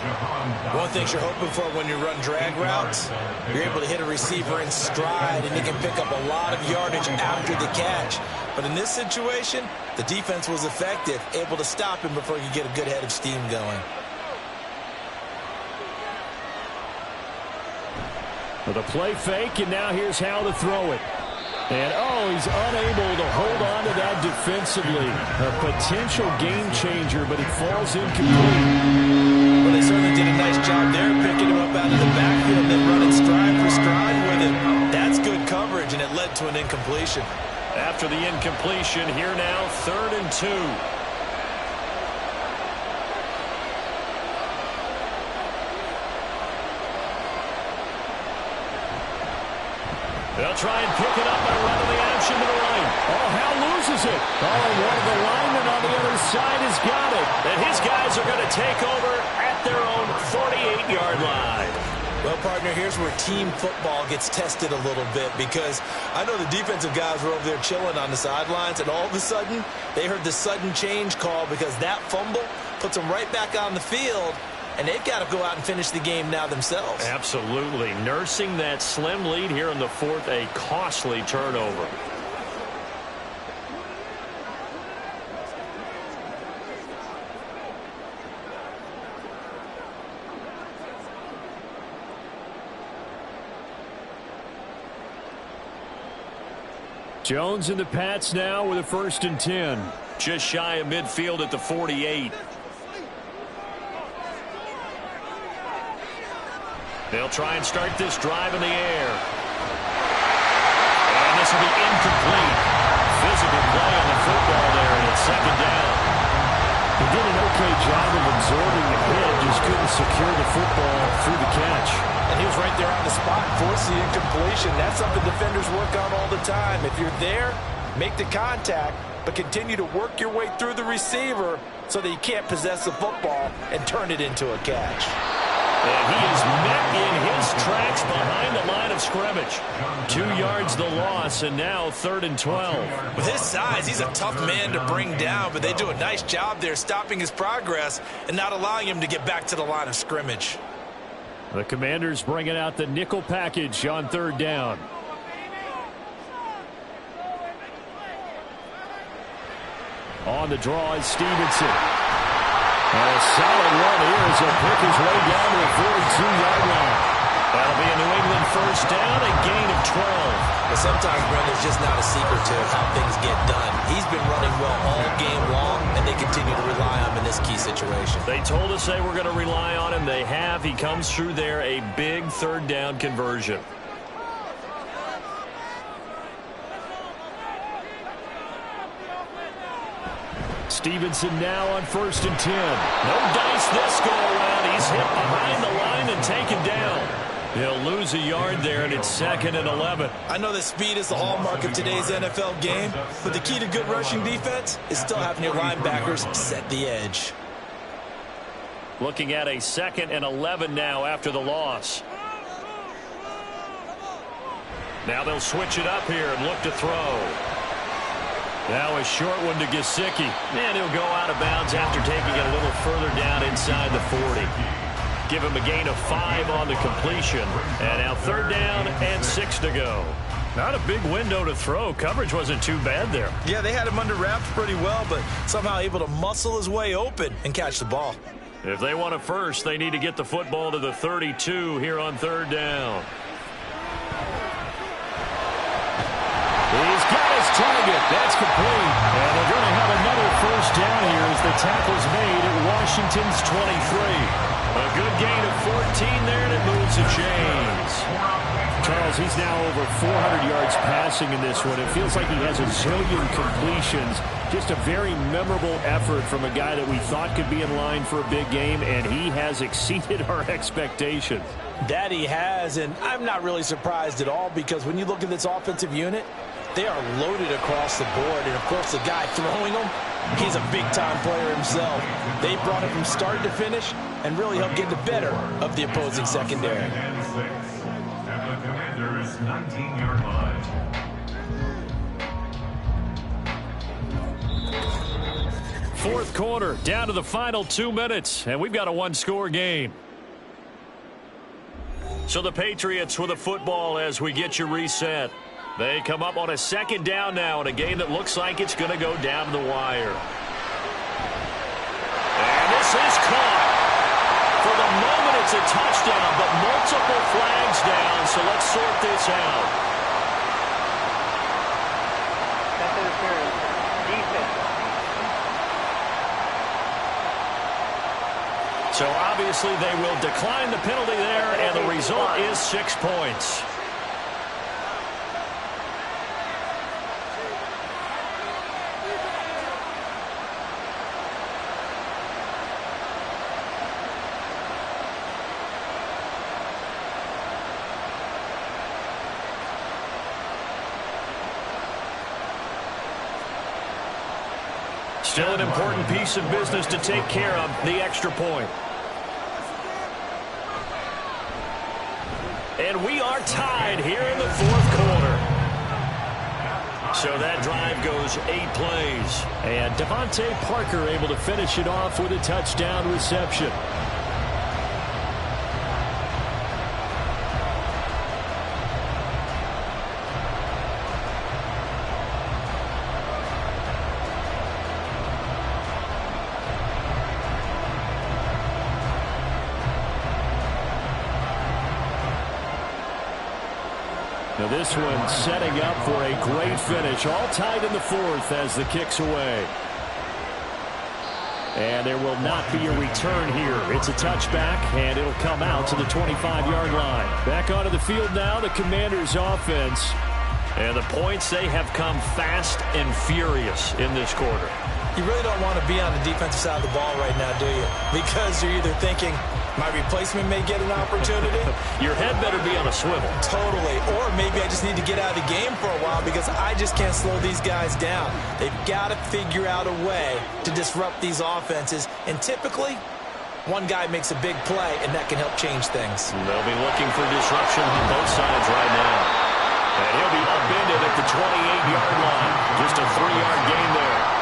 One thing you're hoping for when you run drag routes, you're able to hit a receiver in stride, and he can pick up a lot of yardage after the catch. But in this situation, the defense was effective, able to stop him before you get a good head of steam going. With a play fake, and now here's how to throw it. And, he's unable to hold on to that defensively. A potential game changer, but he falls incomplete. Well, they certainly did a nice job there, picking him up out of the backfield and then running stride for stride with him. That's good coverage, and it led to an incompletion. After the incompletion, here now, 3rd and 2. They'll try and pick it up by running the action to the right. Howe loses it. And one of the linemen on the other side has got it. And his guys are going to take over at their own 48-yard line. Well, partner, here's where team football gets tested a little bit because I know the defensive guys were over there chilling on the sidelines, and all of a sudden, they heard the sudden change call because that fumble puts them right back on the field. And they've got to go out and finish the game now themselves. Absolutely. Nursing that slim lead here in the 4th, a costly turnover. Jones and the Pats now with a 1st and 10. Just shy of midfield at the 48. They'll try and start this drive in the air. And this will be incomplete. Physical play on the football there, and it's 2nd down. He did an okay job of absorbing the hit, just couldn't secure the football through the catch. And he was right there on the spot, forced the incompletion. That's something defenders work on all the time. If you're there, make the contact, but continue to work your way through the receiver so that you can't possess the football and turn it into a catch. And he is met in his tracks behind the line of scrimmage. 2 yards the loss, and now 3rd and 12. With his size, he's a tough man to bring down, but they do a nice job there stopping his progress and not allowing him to get back to the line of scrimmage. The Commanders bringing out the nickel package on 3rd down. On the draw is Stevenson. And a solid run here as he'll pick his way down to the 42-yard line. That'll be a New England first down, a gain of 12. But sometimes, Brent, there's just not a secret to how things get done. He's been running well all game long, and they continue to rely on him in this key situation. They told us they were going to rely on him. They have. He comes through there, a big 3rd down conversion. Stevenson now on 1st and 10. No dice this go around. He's hit behind the line and taken down. He'll lose a yard there, and it's 2nd and 11. I know that speed is the hallmark of today's NFL game, but the key to good rushing defense is still having your linebackers set the edge. Looking at a 2nd and 11 now after the loss. Now they'll switch it up here and look to throw. Now a short one to Gesicki. And he'll go out of bounds after taking it a little further down inside the 40. Give him a gain of 5 on the completion. And now 3rd down and 6 to go. Not a big window to throw. Coverage wasn't too bad there. Yeah, they had him under wraps pretty well, but somehow able to muscle his way open and catch the ball. If they want it first, they need to get the football to the 32 here on 3rd down. He's got his target. That's complete. And they're going to have another 1st down here as the tackle's made at Washington's 23. A good gain of 14 there, and it moves the chains. Charles, he's now over 400 yards passing in this one. It feels like he has a zillion completions. Just a very memorable effort from a guy that we thought could be in line for a big game, and he has exceeded our expectations. That he has, and I'm not really surprised at all because when you look at this offensive unit, they are loaded across the board. And, of course, the guy throwing them, he's a big-time player himself. They brought him from start to finish and really helped get the better of the opposing secondary. At the Commanders' 19-yard line. Fourth quarter, down to the final 2 minutes, and we've got a one-score game. So the Patriots with a football as we get you reset. They come up on a 2nd down now in a game that looks like it's going to go down to the wire. And this is caught. For the moment, it's a touchdown, but multiple flags down, so let's sort this out. Pass interference. Defense. So obviously they will decline the penalty there, and the result is 6 points. Still an important piece of business to take care of, the extra point. And we are tied here in the 4th quarter. So that drive goes 8 plays. And Devontae Parker able to finish it off with a touchdown reception. Now this one setting up for a great finish. All tied in the 4th as the kick's away. And there will not be a return here. It's a touchback, and it'll come out to the 25-yard line. Back onto the field now, the Commanders' offense. And the points, they have come fast and furious in this quarter. You really don't want to be on the defensive side of the ball right now, do you? Because you're either thinking, my replacement may get an opportunity. Your head better be on a swivel. Totally. Or maybe I just need to get out of the game for a while because I just can't slow these guys down. They've got to figure out a way to disrupt these offenses. And typically, one guy makes a big play, and that can help change things. They'll be looking for disruption on both sides right now. And he'll be upended at the 28-yard line. Just a 3-yard gain there.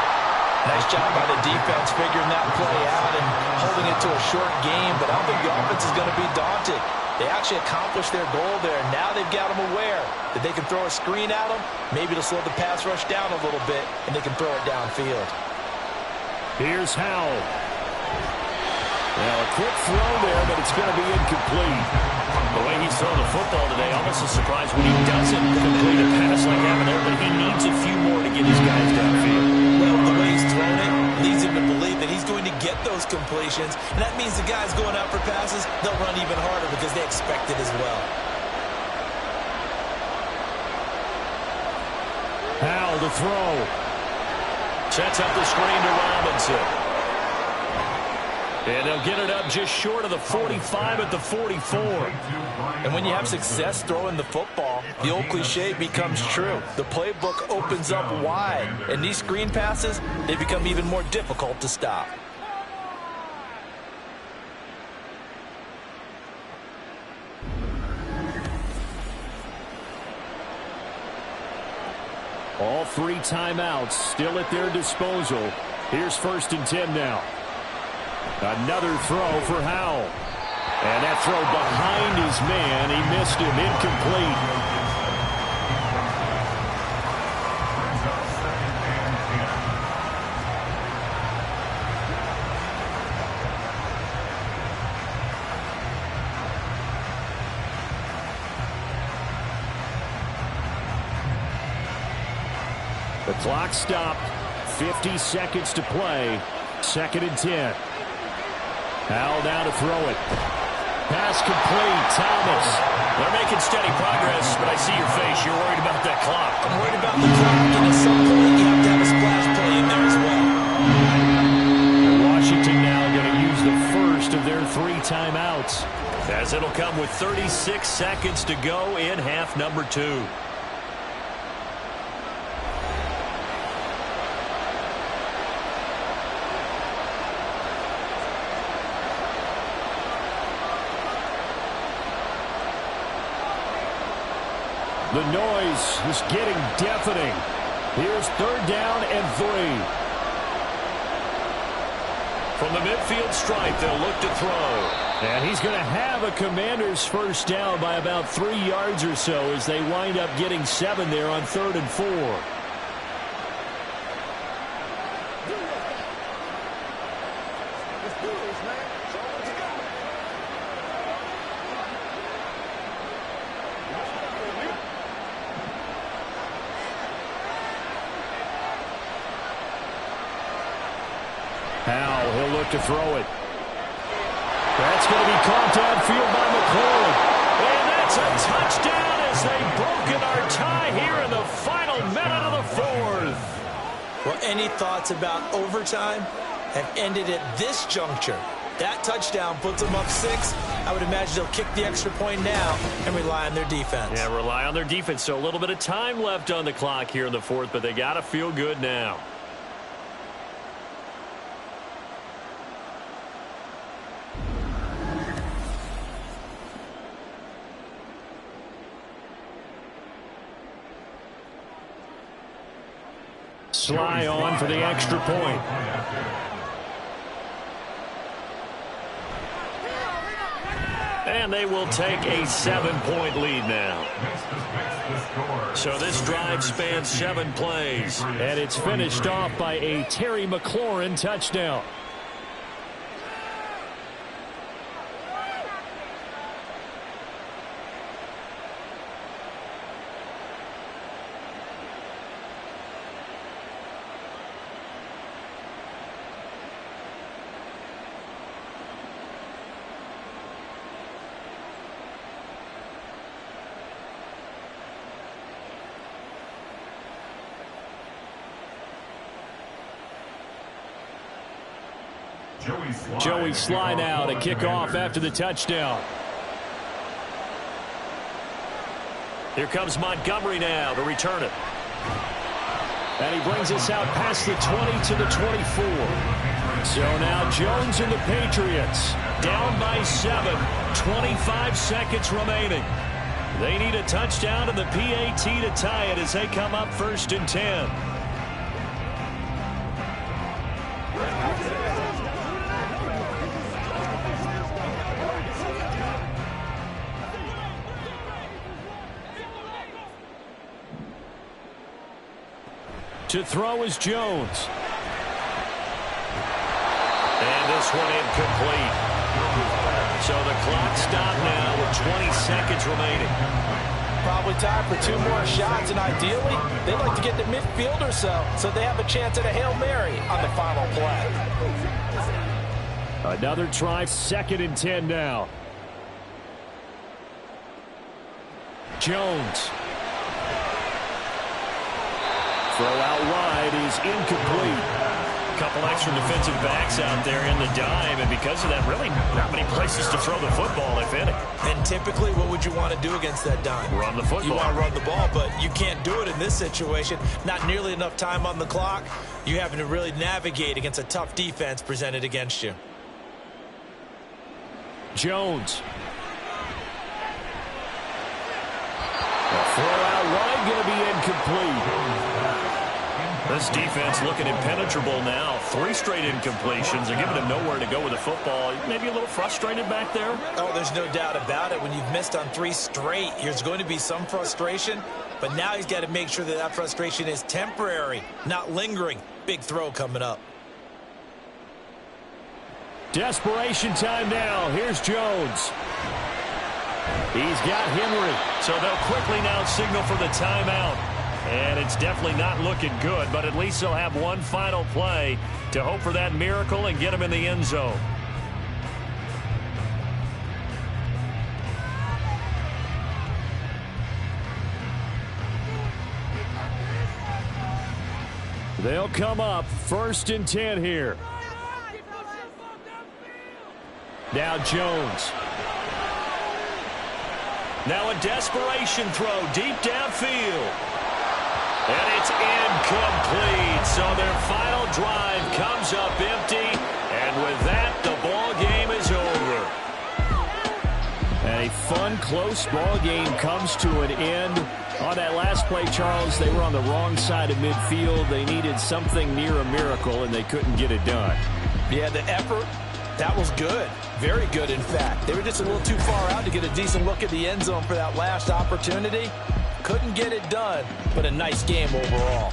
Nice job by the defense figuring that play out and holding it to a short game, but I don't think the offense is going to be daunted. They actually accomplished their goal there. Now they've got them aware that they can throw a screen at them, maybe to slow the pass rush down a little bit, and they can throw it downfield. Here's Howell. Now a quick throw there, but it's going to be incomplete. The way he's thrown the football today, almost a surprise when he doesn't complete a pass like that there, but he needs a few more to get his guys downfield. Well, the way he's thrown it leads him to believe that he's going to get those completions, and that means the guys going out for passes, they'll run even harder because they expect it as well. Howell to throw. Sets up the screen to Robinson. And they'll get it up just short of the 45 at the 44. And when you have success throwing the football, the old cliche becomes true. The playbook opens up wide, and these screen passes, they become even more difficult to stop. All 3 timeouts still at their disposal. Here's 1st and 10 now. Another throw for Howell. And that throw behind his man. He missed him. Incomplete. The clock stopped. 50 seconds to play. 2nd and 10. Howell down to throw it. Pass complete. Thomas. They're making steady progress, but I see your face. You're worried about that clock. I'm worried about the clock, and at some point you have to have a splash play in there as well. Washington now going to use the first of their 3 timeouts. As it'll come with 36 seconds to go in half number 2. The noise is getting deafening. Here's 3rd down and 3. From the midfield stripe, they'll look to throw. And he's going to have a Commanders 1st down by about 3 yards or so as they wind up getting 7 there on 3rd and 4. Howell, he'll look to throw it. That's going to be caught downfield by McLaurin. And that's a touchdown as they've broken our tie here in the final minute of the 4th. Well, any thoughts about overtime have ended at this juncture. That touchdown puts them up 6. I would imagine they'll kick the extra point now and rely on their defense. Yeah, rely on their defense. So a little bit of time left on the clock here in the 4th, but they got to feel good now. Sly on for the extra point. And they will take a 7-point lead now. So this drive spans 7 plays. And it's finished off by a Terry McLaurin touchdown. Joey Sly now to kick off after the touchdown. Here comes Montgomery now to return it. And he brings us out past the 20 to the 24. So now Jones and the Patriots Down by 7. 25 seconds remaining. They need a touchdown and the PAT to tie it as they come up 1st and 10. To throw is Jones. And this one incomplete. So the clock stopped now with 20 seconds remaining. Probably time for 2 more shots, and ideally, they'd like to get to midfield or so they have a chance at a Hail Mary on the final play. Another try, 2nd and 10 now. Jones. Throw out wide is incomplete. Couple extra defensive backs out there in the dime, and because of that, really not many places to throw the football, if any. And typically, what would you want to do against that dime? Run the football. You want to run the ball, but you can't do it in this situation. Not nearly enough time on the clock. You having to really navigate against a tough defense presented against you. Jones. The throw out wide going to be incomplete. This defense looking impenetrable now. 3 straight incompletions. They're giving him nowhere to go with the football. Maybe a little frustrated back there? Oh, there's no doubt about it. When you've missed on 3 straight, there's going to be some frustration. But now he's got to make sure that that frustration is temporary, not lingering. Big throw coming up. Desperation time now. Here's Jones. He's got Henry. So they'll quickly now signal for the timeout. And it's definitely not looking good, but at least they'll have one final play to hope for that miracle and get him in the end zone. They'll come up 1st and 10 here. Now Jones. Now a desperation throw deep downfield. And it's incomplete. So their final drive comes up empty. And with that, the ball game is over. And a fun, close ball game comes to an end. On that last play, Charles, they were on the wrong side of midfield. They needed something near a miracle, and they couldn't get it done. Yeah, the effort, that was good. Very good, in fact. They were just a little too far out to get a decent look at the end zone for that last opportunity. Couldn't get it done, but a nice game overall.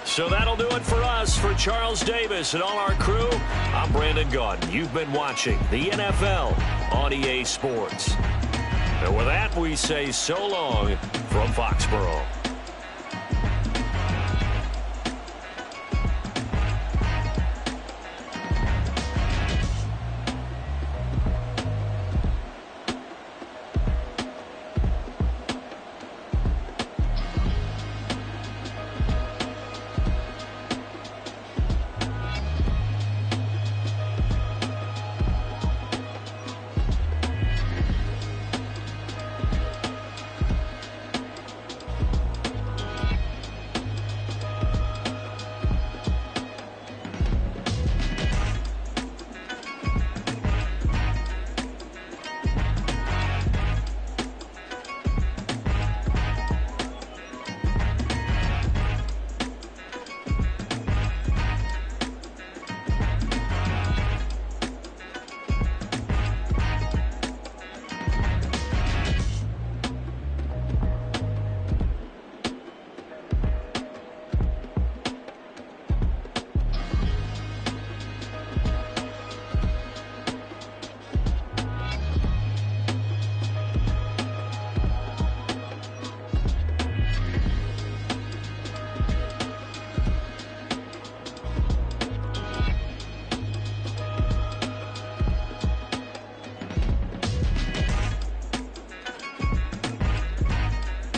So that'll do it for us. For Charles Davis and all our crew, I'm Brandon Gaudin. You've been watching the NFL on EA Sports. And with that, we say so long from Foxborough.